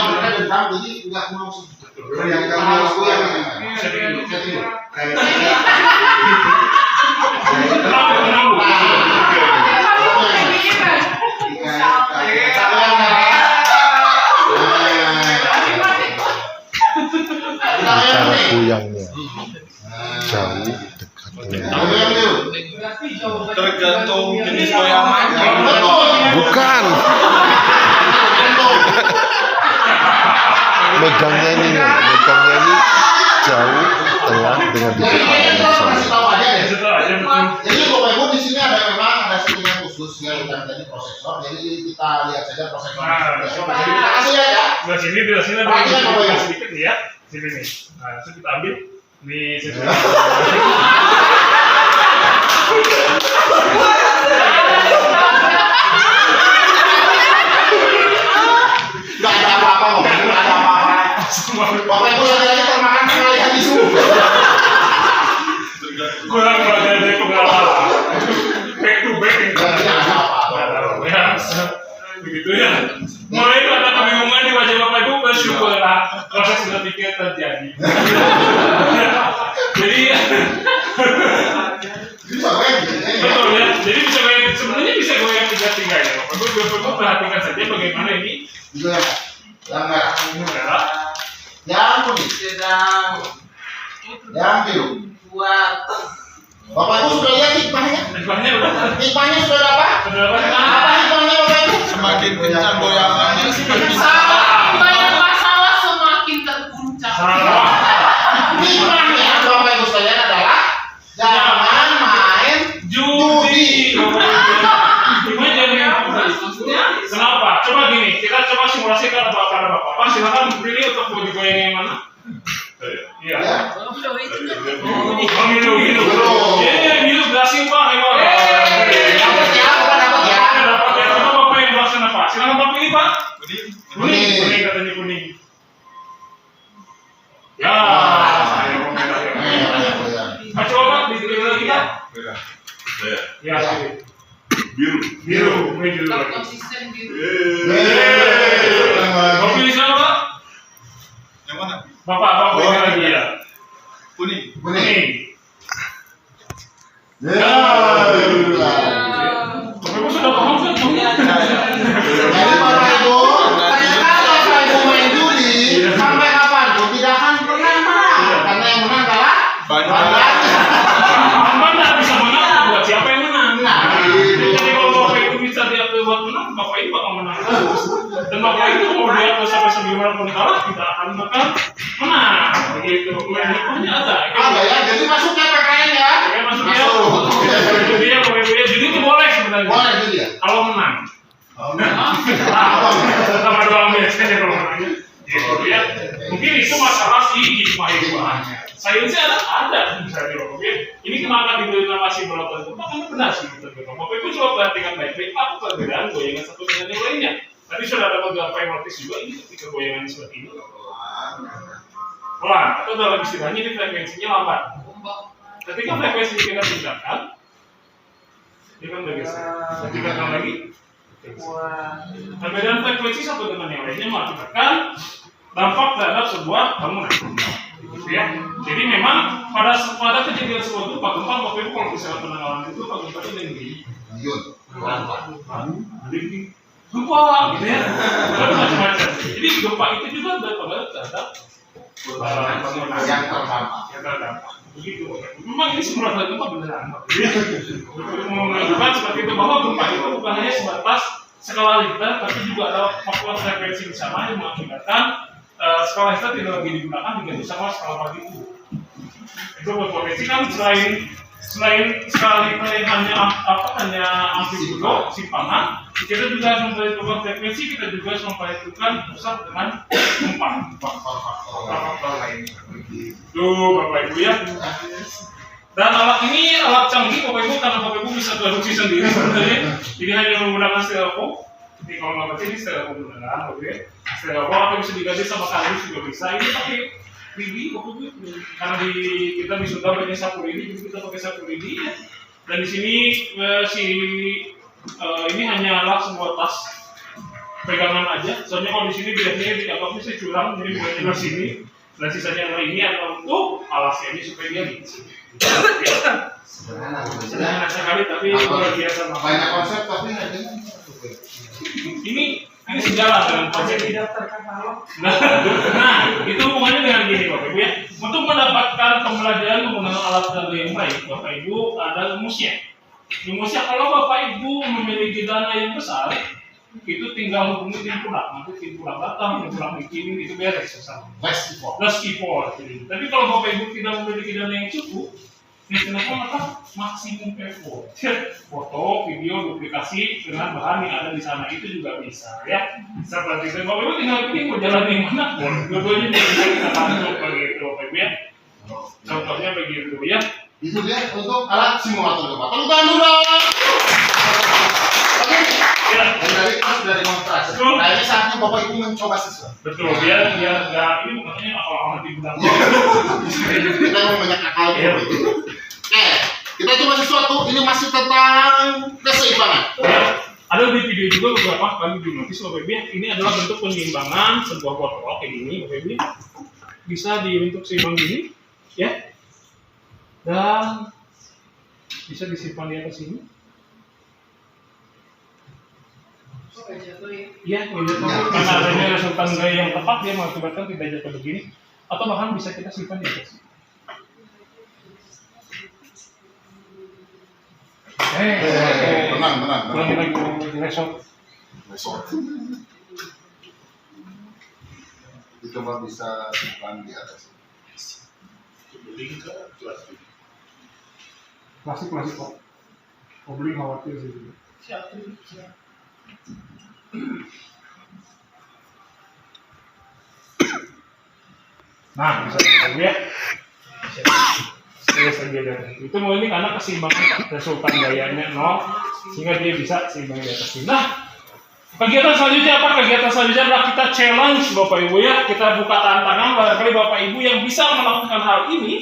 C: mereka dendam, jadi nggak mau yang kamu goyang.
F: Cara goyangnya jauh dekat.
A: Tergantung jenis goyangannya.
F: Bukan. Megangnya ini jauh tengah dengan di depan yang sama.
C: Jadi Bapak Ibu di sini memang ada settingan khusus ya kita tadi prosesor. Jadi kita lihat saja prosesor. Jadi kita kasih ya.
D: Di sini ada sedikit nih ya. Sini nih. Nah, langsung kita ambil. Nih, sini.
C: Nggak ada apa-apa, nggak ada apa-apa. Bapak Ibu lagi termakan pengalihan isu.
D: Kurang bagian dari pengalaman. Back to back.
C: Tidak ada apa-apa.
D: Ya, begitu ya. Mulai ada kebingungan di wajah Bapak Ibu, bersyukurlah proses berpikir terjadi. Jadi betul ya. Jadi bisa goyang, sebenarnya bisa goyang 3-3 ya. Bapak Ibu perhatikan saja bagaimana ini.
C: Yang merah,
D: Merah.
C: yang kuning, yang biru. Bapak Ibu sudah lihat hikmahnya?
D: Hikmahnya udah.
C: Hikmahnya sudah dapat?
D: Sudah dapat.
C: Apa hikmahnya Bapak Ibu?
A: Semakin kencang goyangannya semakin
H: Banyak masalah
D: demonstrasikan pada Bapak. Pak, silakan pilih untuk mau digoyang yang mana? Iya.
E: Oh, itu tuh.
D: Oh, minum. Minum berhasil Pak. Ayo.
C: Dapat ya, dapat ya.
D: Dapat ya. Coba Bapak yang melaksana Pak. Silakan Pak pilih Pak. Kuning katanya kuning. Ya. Saya mau merah ya. Pak, coba Pak dipilih lagi Pak. Ya, biru. Biru
H: Kalau
D: lagi.
H: konsisten biru.
D: Mau pilih siapa Pak?
A: Yang mana?
D: Bapak pilih lagi ya.
A: Kuning.
D: Kuning.
C: Ya.
D: Bapak sudah paham kan?
C: Jadi Bapak Ibu, ternyata Bapak Ibu main judi sampai kapanpun tidak akan pernah menang. Karena yang menang adalah banyak.
D: Bapak tidak bisa menang buat siapa yang menang.
C: Nah,
D: Jadi kalau Bapak itu bisa diatur buat menang, Bapak itu bakal menang terus. Dan Bapak itu mau diatur sampai sebagaimana kalah tidak akan bakal menang. Begitu. Hikmahnya ada.
C: ada ya. Jadi masuk ya PKN ya.
D: Oke, masuk ya. Jadi ya, jadi itu boleh sebenarnya.
C: Boleh jadi ya.
D: Kalau menang. Sama doang biasanya kalau menangnya. Gitu ya. Mungkin itu masalah hikmah. Sainsnya ada bisa dibilang. Ini kenapa diberi nama simbol tempat? Karena benar sih gitu. Bapak Ibu coba perhatikan baik-baik apa perbedaan goyangan satu dengan yang lainnya. Tadi sudah ada beberapa yang notice juga ini ketika goyangan seperti ini. Pelan atau dalam istilahnya ini frekuensinya lambat. Ketika frekuensi kita tingkatkan, dia kan bergeser. Tingkatkan lagi. Perbedaan frekuensi satu dengan yang lainnya mengakibatkan dampak terhadap sebuah bangunan. Gitu ya. Jadi memang pada kejadian suatu gempa Bapak Ibu kalau misalnya penanggalan itu Pak gempa ini yang begini. Gempa gitu ya. Macam-macam. Jadi gempa itu juga berpengaruh terhadap bangunan
C: Yang terdampak.
D: Begitu. Memang ini simulasi gempa beneran. Menunjukkan seperti itu bahwa gempa itu bukan hanya sebatas skala Richter, tapi juga ada faktor frekuensi di sana yang mengakibatkan skala Richter tidak lagi digunakan diganti sama skala magnitudo. Itu berpotensi kan selain skala Richter yang hanya amplitudo simpangan, kita juga harus memperhitungkan frekuensi, kita juga harus memperhitungkan pusat dengan gempa. Faktor lain. Tuh Bapak Ibu ya. Dan alat ini alat canggih Bapak Ibu karena Bapak Ibu bisa produksi sendiri sebenarnya. Jadi hanya menggunakan styrofoam. Jadi kalau nggak percaya ini styrofoam beneran, oke? Styrofoam atau bisa diganti sama kardus juga bisa. Ini pakai lidi Bapak Ibu. Karena kita di Sunda banyak sapu lidi, jadi kita pakai sapu lidi. Dan di sini ini hanyalah sebuah tas pegangan aja. Soalnya kalau di sini biasanya dianggapnya saya curang, jadi bukan di sini. Dan sisanya yang ini adalah untuk alasnya ini supaya dia gitu. Sederhana sekali tapi luar biasa.
C: Banyak konsep tapi harganya
D: Ini sejalan dengan konsep ini. Nah, itu hubungannya dengan gini Bapak Ibu ya. Untuk mendapatkan pembelajaran menggunakan alat data yang baik, Bapak Ibu ada rumusnya. Rumusnya kalau Bapak Ibu memiliki dana yang besar, itu tinggal hubungi tim pulang. Nanti tim pulang datang, tim pulang bikin itu beres sama. Less effort. Tapi kalau Bapak Ibu tidak memiliki dana yang cukup, kenapa maka maksimum effort. Foto, video, duplikasi dengan bahan yang ada di sana itu juga bisa ya. Seperti itu. Bapak Ibu tinggal pilih mau jalan yang mana pun. Dua-duanya bisa kita bantu begitu Bapak Ibu ya. Contohnya begitu ya.
C: itu dia untuk alat simulator gempa. Tepuk tangan dulu dong. Oke.
D: Ya.
C: Dan tadi kita sudah demonstrasi. Nah ini saatnya Bapak Ibu mencoba siswa.
D: Betul. Biar nggak ini makanya akal-akal di belakang.
C: Kita mau banyak akal gitu. Oke, kita coba sesuatu. Ini masih tentang keseimbangan.
D: Ya. Ada di video juga beberapa kali di notis Bapak Ibu ya. Ini adalah bentuk penyeimbangan sebuah botol kayak gini Bapak Ibu. Bisa dibentuk seimbang gini ya. Dan bisa disimpan di atas sini. Iya, karena adanya resultan gaya yang tepat dia mengakibatkan tidak jatuh begini, atau bahkan bisa kita simpan di atas.
C: Tenang.
D: Ulangi lagi di resort.
C: Dicoba bisa simpan di atas.
D: Plastik kok. Obling khawatir sih. Nah, bisa ya. Saya saja dari itu ini karena keseimbangan resultan gayanya 0 sehingga dia bisa seimbang di atas ini. Nah, kegiatan selanjutnya apa? Kegiatan selanjutnya adalah kita challenge Bapak Ibu ya. Kita buka tantangan barangkali Bapak Ibu yang bisa melakukan hal ini.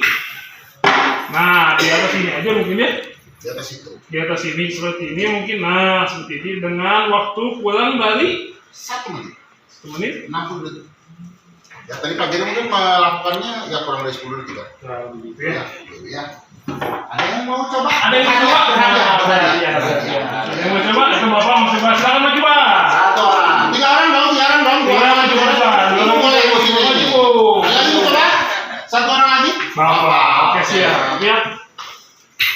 D: Nah, di atas ini aja mungkin ya.
C: Di atas itu.
D: Di atas ini seperti ini mungkin. Nah, seperti ini dengan waktu pulang dari
C: 1 menit.
D: 1 menit
C: 60 detik. Ya tadi pagi mungkin melakukannya ya kurang dari 10 detik.
D: Nah, begitu
C: Ya,
D: ya.
C: gitu ya. Ada yang mau coba?
D: Ada yang mau coba? Ada yang mau coba? Itu Bapak mau coba? Silakan mau coba.
C: 1 orang. 3 orang dong, 3 orang dong.
D: 3 orang coba depan.
C: Ibu boleh ibu sini. Ada lagi mau coba? 1 orang lagi?
D: Bapak, oke siap. Ya.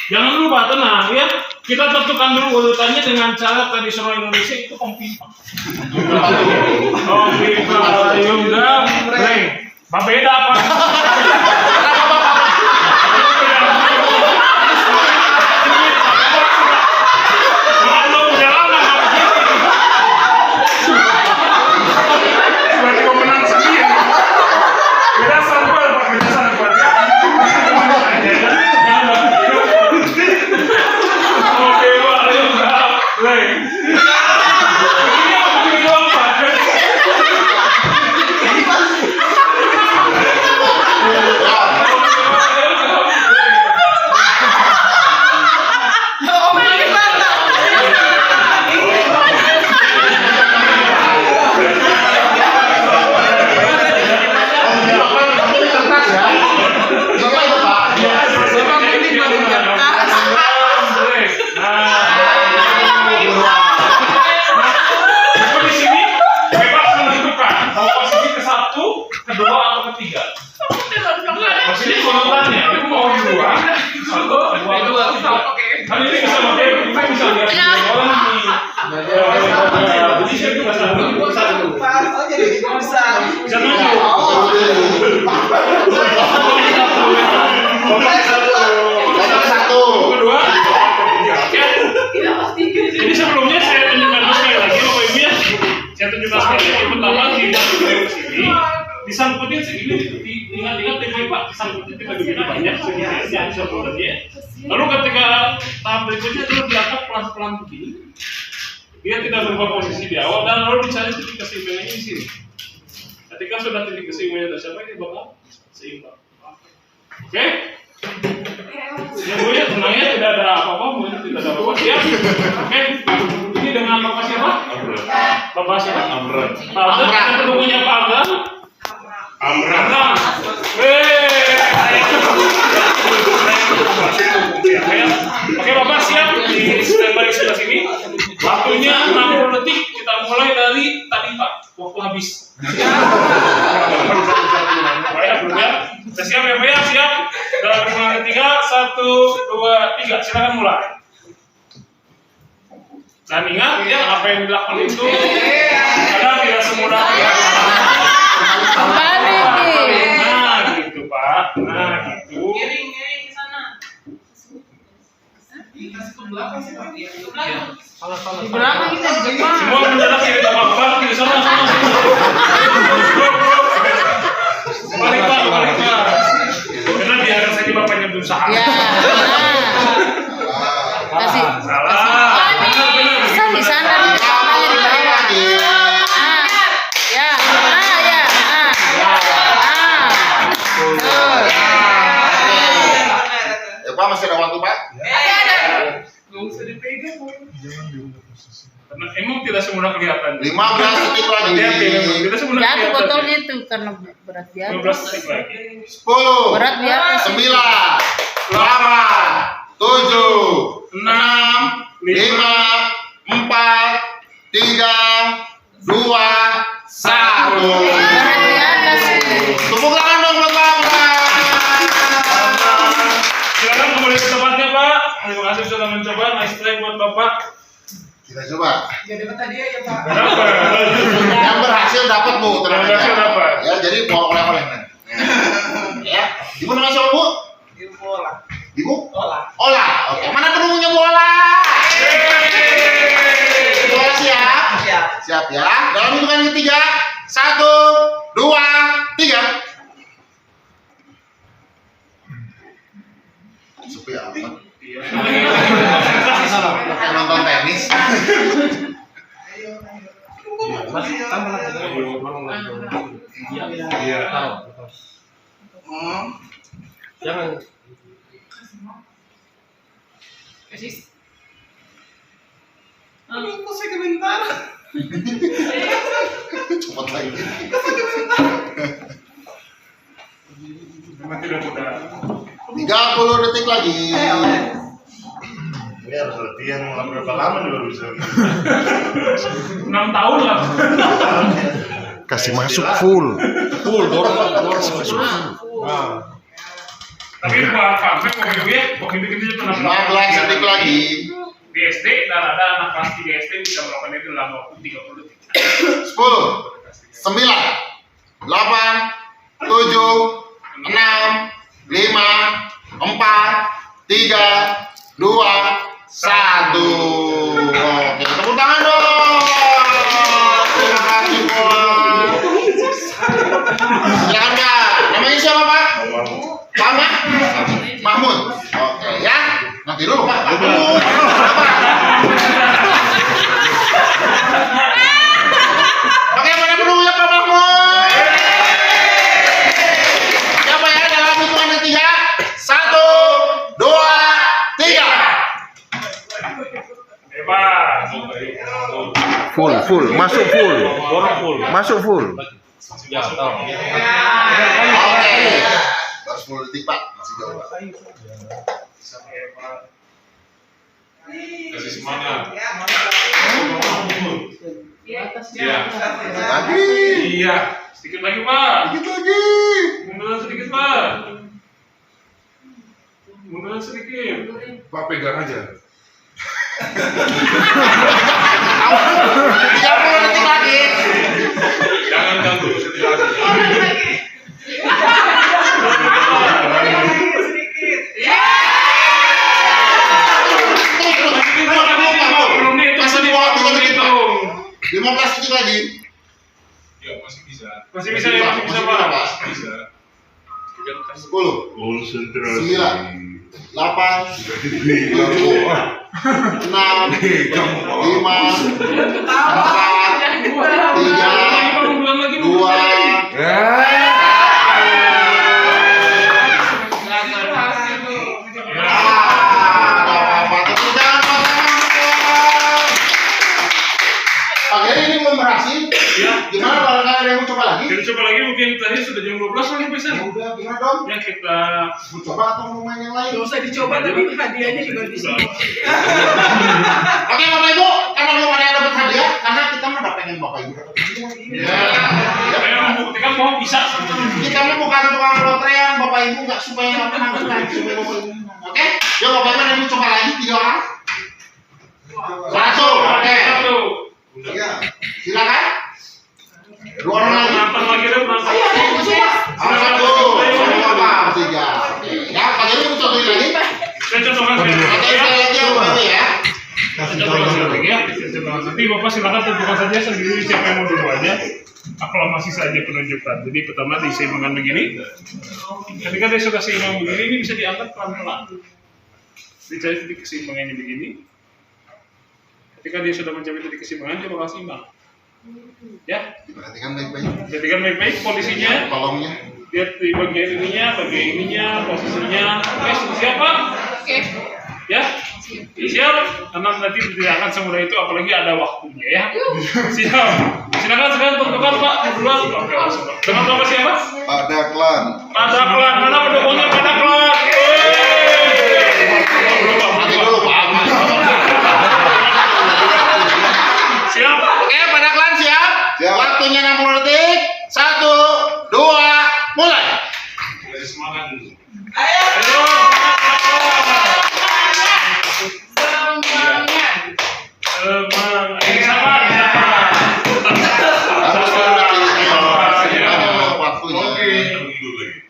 D: Jangan lupa tenang ya. Kita tentukan dulu urutannya dengan cara tradisional Indonesia itu kompimpang. Kompimpang, yunda, breng. Beda apa? Jadi sebelumnya saya tunjukkan sekali lagi Bapak Ibu ya. Saya tunjukkan sekali lagi pertama di sini disangkutin segini, ingat-ingat nih Pak, disangkutin kita begini banyak segini disangkutinnya. Lalu ketika tahap berikutnya itu diangkat pelan-pelan begini. Dia tidak berubah posisi di awal dan lalu dicari titik keseimbangannya di sini. Ketika sudah titik keseimbangannya tercapai, dia bakal seimbang. Oke? Ya Bu ya, tenang ya, tidak ada apa-apa, mungkin tidak ada apa-apa ya. Oke, ini dengan Bapak siapa? Bapak siapa? Amran. Kita ketemunya Pak Amran. Amran. Oke Bapak siap di standby sebelah sini. Waktunya 60 detik, kita mulai dari tadi Pak, waktu habis. Baik, belum ya? Siap ya Pak ya, siap. Dalam hitungan ketiga, 1, 2, 3, silakan mulai. Dan ingat ya, apa yang dilakukan itu kadang tidak semudah Nah gitu Pak, nah gitu.
H: Giring ke sana. Ke belakang sih Pak. Di belakang kita di depan.
D: Semua mendadak kiri Bapak, kiri sana. Balik Pak, balik Pak. Karena biarkan saja Bapaknya berusaha.
E: Ya. Kasih.
D: Salah.
E: Bisa di sana di tangannya di bawah. Ya. Ya. Tuh.
C: Ya Pak, masih ada waktu Pak?
H: Ada. Nggak usah dipegang.
D: Karena emang tidak semudah kelihatan.
C: 15 detik lagi.
D: Hati-hati memang, tidak semudah
E: Jatuh
D: kelihatan.
E: botolnya itu karena berat dia.
D: 15 detik lagi.
C: 10,
E: Berat dia.
C: 9, 8, 7, 6, 5, 4, 3, 2, 1.
E: Berat di atas.
C: Tepuk tangan dong buat Pak Amran.
D: Silakan kembali ke tempatnya Pak. Terima kasih sudah mencoba. Nice try buat Bapak.
C: Kita coba.
H: Gak dapat hadiah ya Pak.
D: Berapa?
C: Yang berhasil dapat Bu, tenang
D: Yang berhasil
C: aja.
D: dapat.
C: Ya, jadi bawa oleh-oleh. Ya, Ibu namanya siapa Bu?
H: Ibu bola.
C: Ibu?
H: Bola.
C: Ola. Oke, mana penemunya bola? Bola siap?
H: Siap.
C: Siap ya. Dalam hitungan ketiga, 1, 2, 3. Sepi amat.
D: Iya.
C: Kayak nonton tenis.
B: Iya.
H: Jangan.
C: Cepat lagi.
D: Memang tidak mudah.
C: 30 detik lagi.
B: Ini harus latihan berapa lama nih baru bisa.
D: 6 tahun lah.
F: Kasih masuk full.
D: Tapi buat kafe kok gitu pernah
C: 15 detik lagi.
D: di SD dan ada anak kelas 3 SD bisa melakukan itu dalam waktu 30 detik.
C: 10, 9, 8, 7, 6, 5, 4, 3, 2, 1. Oke, tepuk tangan dong. Terima kasih Pak. Silakan Pak. Namanya siapa Pak? Pak Mahmud. Oke ya. Nanti dulu Pak. Mahmud. Oke, mana dulu ya Pak Mahmud? Siapa ya dalam hitungan yang 3? 1, 2, 3.
D: Hebat.
F: Full, masuk full. Masuk full.
H: Ya, tahu.
C: Oke. Baru 10 detik Pak. Masih jauh Pak.
A: Kasih semangat.
H: Ya.
C: Lagi.
D: Iya. Sedikit lagi Pak.
C: Dikit lagi.
D: Munduran sedikit Pak. Munduran sedikit.
B: Pak pegang aja.
C: 30 detik lagi.
A: Jangan ganggu.
C: Masih di bawah 3 detik Pak. 15 detik lagi.
A: Ya masih bisa.
D: Masih bisa ya, masih bisa Pak.
A: Bisa.
C: 10,
B: Konsentrasi.
C: 9, 8, 7, 6, 5, 4, 3, 2, ini belum berhasil. Gimana kalau kalian yang mau coba lagi?
D: Kita coba lagi mungkin tadi sudah jam 12 lagi bisa.
C: Udah, gimana dong?
D: Ya kita
C: Mau coba atau mau main yang lain?
H: Gak usah dicoba, tapi hadiahnya dibagi semua.
C: Oke Bapak Ibu, karena belum ada yang dapat hadiah, karena kita mah udah pengen Bapak Ibu dapat hadiah.
D: saya membuktikan bahwa bisa sebenarnya.
C: Kita mah bukan tukang lotrean, Bapak Ibu nggak supaya apa supaya Bapak Ibu. Oke, yuk Bapak Ibu ada yang coba lagi 3 orang. 1, oke. Iya, silakan. 2 orang lagi.
D: Penonton lagi deh penonton.
C: Satu, sama Bapak, 3. Oke, ya Pak Ibu mau coba lagi.
D: Saya contohkan
C: Oke, sekali lagi ya Bapak Ibu ya.
D: Saya contohkan lagi ya. Saya contohkan. Nanti Bapak silakan tentukan saja sendiri siapa yang mau duluannya. Aklamasi saja penunjukan. Jadi pertama diseimbangan begini. Ketika dia sudah seimbang begini, ini bisa diangkat pelan-pelan. Dicari titik keseimbangannya begini. Ketika dia sudah mencapai titik keseimbangan, dia bakal seimbang. Ya,
C: Perhatikan baik-baik.
D: perhatikan baik-baik kondisinya.
C: Kolomnya.
D: Lihat di bagian ininya, posisinya. Oke, siapa?
E: Oke.
D: Ya, siap. Karena nanti tidak akan semudah itu, apalagi ada waktunya ya. Siap. Silakan sekarang tentukan Pak duluan. Oke, langsung. Dengan nama siapa?
C: Pak Daklan.
D: Pak Daklan. Mana pendukungnya Pak Daklan?
C: Nanti dulu Pak.
D: Siap.
C: Oke, Pak Daklan siap? Waktunya 60 detik. 1, 2, mulai.
A: Kasih semangat dulu.
D: Ayo. Semangat. Sabar.
C: Harus udah pilih waktunya.
A: Mundur lagi.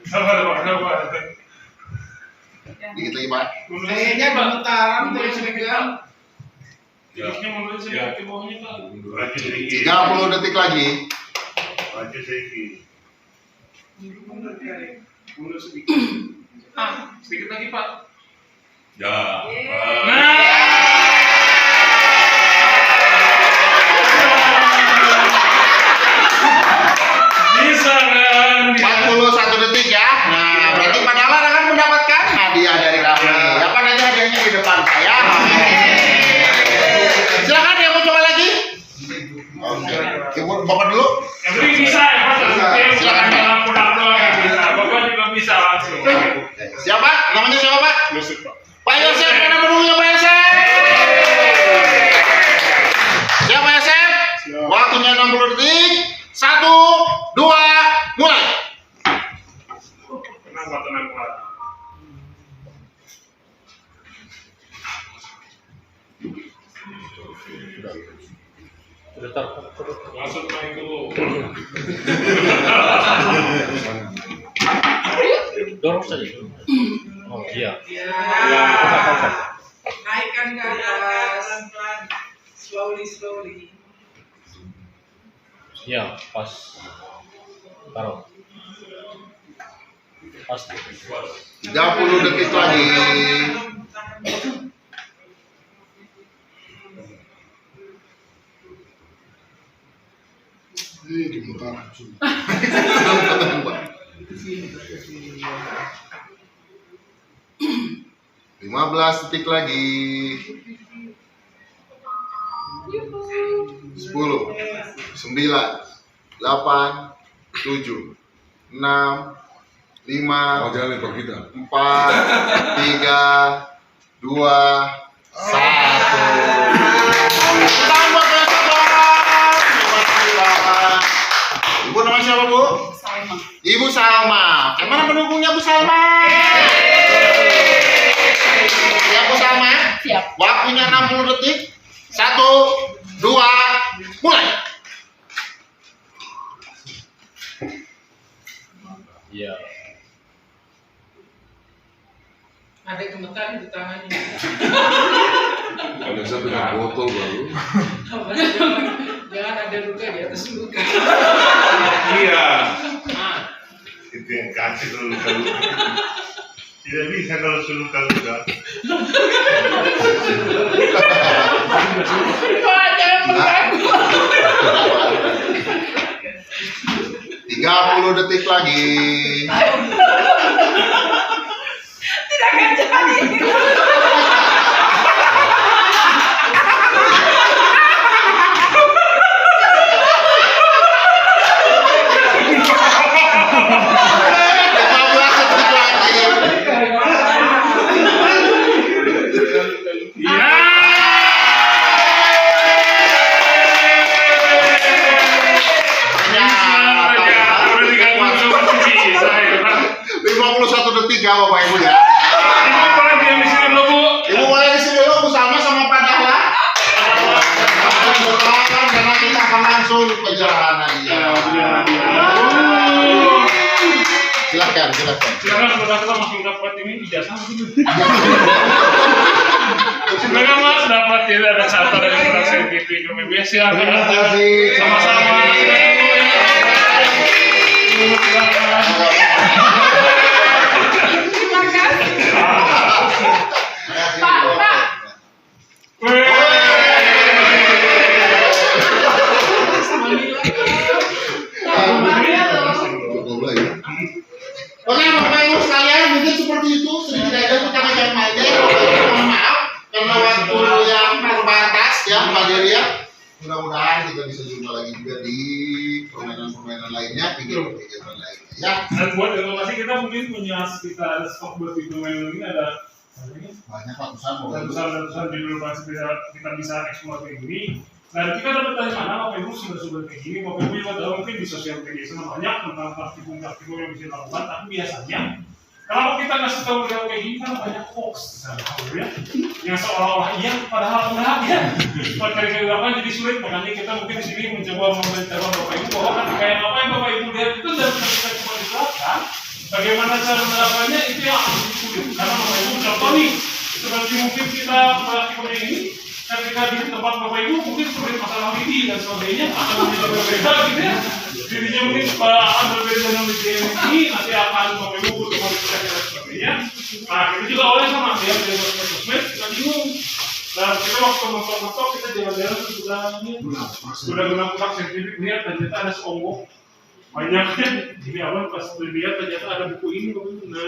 D: Sabar, sabar.
C: Dikit lagi Pak.
H: Kayaknya gemetaran tuh yang sedikit.
A: Ya.
D: Ini mundur sedikit ke bawahnya Pak.
B: Lagi sedikit.
C: 30 detik lagi.
B: Lagi sedikit.
D: Mundur sedikit. Sedikit lagi Pak.
A: Ya.
D: Bisa kan?
C: 41 detik ya. Nah, berarti Pak Dahlan akan mendapatkan hadiah dari kami. Apa nanti hadiahnya di depan Pak ya? Silakan yang mau coba lagi. Oke. Ibu, Bapak dulu.
D: Yang penting bisa ya Pak.
C: Silakan, Pak.
D: Dalam pulang doang yang bisa. Bapak juga bisa langsung.
C: Siapa? Namanya siapa Pak?
D: Yusuf Pak.
C: Pak Yosef, mana menunggunya Pak Yosef? Siap Pak Yosef? Waktunya 60 detik. 1, 2, mulai.
D: Tenang Pak, tenang Pak. Masuk Pak itu.
I: Dorong saja. Oh iya.
H: Naikkan ke atas. Slowly.
I: Iya, pas. Taruh. Pas.
C: 30 detik lagi. Gemetar. 15 detik lagi. 10, 9, 8, 7, 6, 5,
B: Jangan lempar kita.
C: 4, 3, 2, 1. Ibu namanya siapa Bu?
H: Salma.
C: Ibu Salma. Gimana pendukungnya Bu Salma? Siap Bu Salma?
E: Siap.
C: Waktunya 60 detik. 1, 2, mulai.
I: Iya.
H: Ada gemetar di tangannya.
B: Ada satu dengan botol baru.
H: Jangan ada luka di atas luka.
A: Iya.
B: Itu yang kasih kalau luka-luka. Tidak bisa kalau seluka-luka.
C: Tiga 30 detik lagi.
H: Tidak akan jadi.
C: Ya, Bapak Ibu ya.
D: Ibu boleh diam di sini dulu Bu.
C: Ibu boleh di sini dulu Bu Salma sama Pak Dahlan. Karena kita akan langsung ke jalan hadiah. Silakan.
D: Silakan saudara kita langsung dapat ini ijazah mungkin. Silakan Mas dapat ya ada charter dari produksi TV kami biasa.
C: Terima kasih.
D: Sama-sama.
C: Oke, Bapak Ibu sekalian, mungkin seperti itu sedikit aja kita ngajak aja. Mohon maaf karena waktu yang terbatas ya, Mbak Deria. Mudah-mudahan kita bisa jumpa lagi juga di permainan-permainan lainnya, kegiatan lainnya ya.
D: Dan buat informasi kita mungkin punya sekitar stok buat di permainan ini ada
C: Banyak ratusan
D: di luar kita bisa ekspor kayak gini. Dan kita dapat dari mana Bapak Ibu sudah kayak gini. Bapak Ibu juga tahu mungkin di sosial media sana banyak tentang praktikum yang bisa dilakukan. Tapi biasanya kalau kita ngasih tahu dia kayak gini kan banyak hoax di sana, ya. Yang seolah-olah iya padahal enggak ya. Materi kehidupan jadi sulit. Makanya kita mungkin di sini mencoba memberitahu Bapak Ibu bahwa ketika yang apa yang Bapak Ibu lihat itu dan kita cuma dijelaskan. Bagaimana cara menerapkannya itu yang harus disulit. Karena Bapak Ibu contoh nih, seperti mungkin kita praktikum ini ketika di tempat Bapak Ibu mungkin seperti masalah ini dan sebagainya akan menjadi berbeda gitu ya. Dirinya mungkin akan berbeda dengan ini, nanti akan Bapak Ibu butuh modifikasi dan sebagainya. Nah, itu juga oleh sama ya dari sosmed kita bingung. Dan kita waktu mentok-mentok kita jalan-jalan sudah guna pusat saintifik lihat ternyata ada seonggok banyaknya. Jadi awal pas dilihat ternyata ada buku ini, nah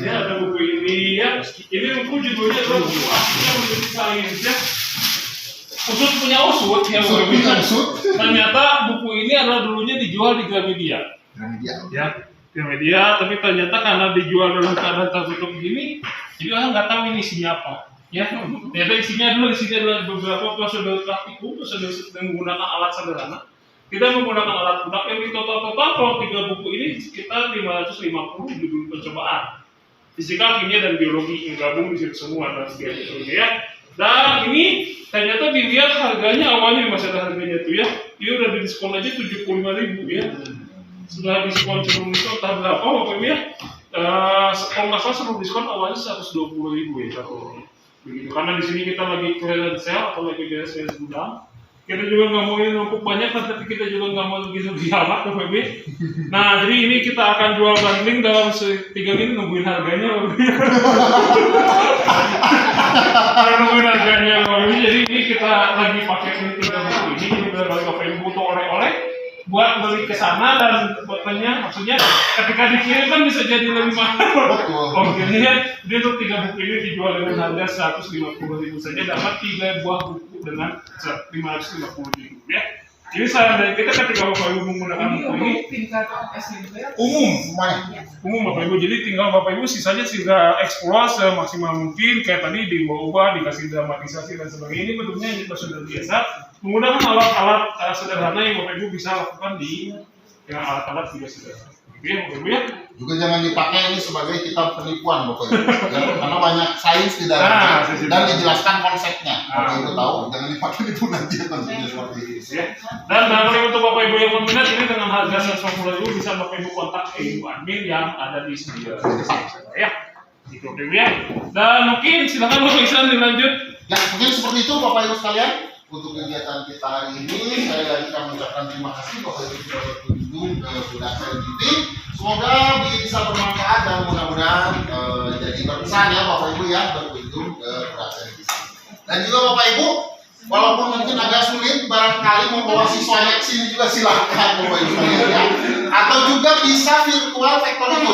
D: ya ada buku ini ya. Ini buku judulnya adalah buku aslinya menjadi sains ya. Usut punya usut ya ternyata buku ini adalah dulunya dijual di Gramedia. Ya, Gramedia, tapi ternyata karena dijual dalam keadaan tertutup begini, jadi orang nggak tahu ini isinya apa. Ya, ternyata isinya adalah beberapa prosedur praktikum, prosedur menggunakan alat sederhana. Kita menggunakan alat budak yang di total kalau 3 buku ini sekitar 550 judul percobaan. Fisika, kimia, dan biologi yang gabung di situ semua dan sebagainya ya. Dan ini ternyata dilihat harganya awalnya masih ada harganya tuh ya. Ini udah di diskon aja 75.000 ya. Setelah diskon sebelum diskon tahun berapa Bapak Ibu ya? Kalau nggak salah sebelum diskon awalnya 120.000 ya satu. Begitu, karena di sini kita lagi clearance sale atau lagi beres gudang, kita juga nggak mau numpuk banyak, tapi kita juga nggak mau begitu amat, Bapak Ibu. Nah, jadi ini kita akan jual bundling dalam 3 minggu, nungguin harganya, Bapak Ibu. Nungguin harganya, Bapak Ibu. Jadi ini kita lagi pakai ini 3 buku ini, jadi kalau Bapak Ibu butuh oleh-oleh buat beli ke sana dan buatnya, maksudnya ketika dikirim kan bisa jadi lebih mahal. Ongkirnya dia untuk 3 buku ini dijual dengan harga 150.000 saja, dapat 3 buah buku dengan 550.000 ya. Jadi saran dari kita ketika Bapak Ibu menggunakan buku ini umum Bapak Ibu. Jadi tinggal Bapak Ibu sisanya sehingga eksplor semaksimal mungkin, kayak tadi diubah, dikasih dramatisasi dan sebagainya. Ini bentuknya sudah biasa menggunakan alat-alat sederhana yang Bapak Ibu bisa lakukan di alat-alat juga sederhana. Oke, Bapak Ibu ya.
C: Juga jangan dipakai ini sebagai kitab penipuan Bapak Ibu. Ya, karena banyak sains di dalamnya dan dijelaskan konsepnya. Bapak Ibu tahu, jangan dipakai itu nanti konsepnya seperti ini.
D: Ya. Dan barangkali untuk Bapak Ibu yang berminat ini dengan harga 150.000 bisa Bapak Ibu kontak Ibu admin yang ada di studio. Ya, itu Bapak Ibu ya. Dan mungkin silakan Bapak Ihsan dilanjut.
C: Ya, mungkin seperti itu Bapak Ibu sekalian. Untuk kegiatan kita hari ini, saya akan mengucapkan terima kasih Bapak Ibu sudah berkunjung ke Budak Saintifik. Semoga bisa bermanfaat dan mudah-mudahan jadi berkesan ya Bapak Ibu ya berkunjung ke Budak Saintifik. Dan juga Bapak Ibu, walaupun mungkin agak sulit, barangkali membawa siswanya ke sini juga silakan Bapak Ibu ya. Atau juga bisa virtual vektor itu.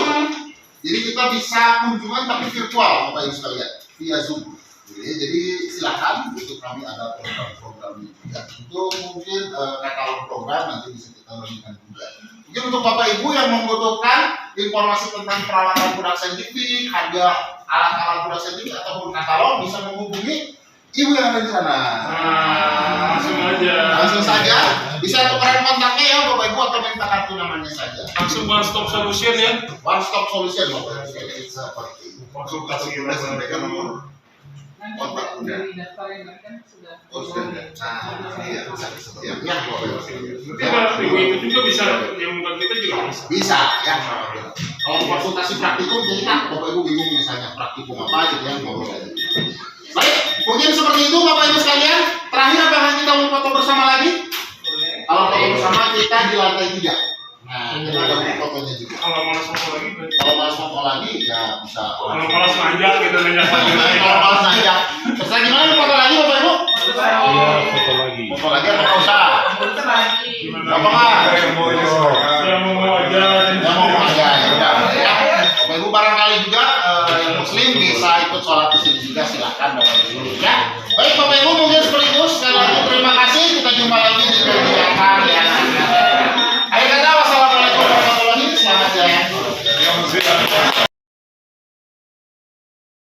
C: Jadi kita bisa kunjungan tapi virtual Bapak Ibu sekalian via Zoom. Jadi silakan, untuk kami ada program-program juga. Untuk mungkin katalog program nanti bisa kita bagikan juga. Mungkin untuk Bapak Ibu yang membutuhkan informasi tentang peralatan budak saintifik, harga alat-alat budak saintifik ataupun katalog, bisa menghubungi Ibu yang ada di sana. Langsung saja. Bisa tukeran kontaknya ya Bapak Ibu atau minta kartu namanya saja.
D: Langsung one stop solution ya.
C: One stop solution Bapak Ibu. Seperti itu.
B: Konsultasi kita sampaikan nomor kontak udah. Oh sudah. Nah, iya. Siap ya.
D: Nanti Bapak Ibu itu juga bisa menemukan kita juga bisa.
C: Bisa ya. Kalau konsultasi praktikum jadi Bapak Ibu bingung misalnya praktikum apa gitu ya ngobrol aja. Baik, mungkin seperti itu Bapak Ibu sekalian. Terakhir apakah kita mau foto bersama lagi? Kalau foto bersama kita di lantai 3. Nah, kita ada fotonya juga.
D: Kalau malas foto lagi,
C: Kalau malas foto lagi ya bisa.
D: kalau malas nanjak kita nanjak lagi.
C: Kalau malas nanjak. Terus gimana foto lagi Bapak Ibu?
I: Iya, foto lagi.
C: Foto lagi atau nggak usah? Apa nggak?
D: Yang mau aja.
C: Yang mau aja ya udah. Ya. Bapak Ibu barangkali juga yang Muslim bisa ikut sholat di sini juga silakan Bapak Ibu ya.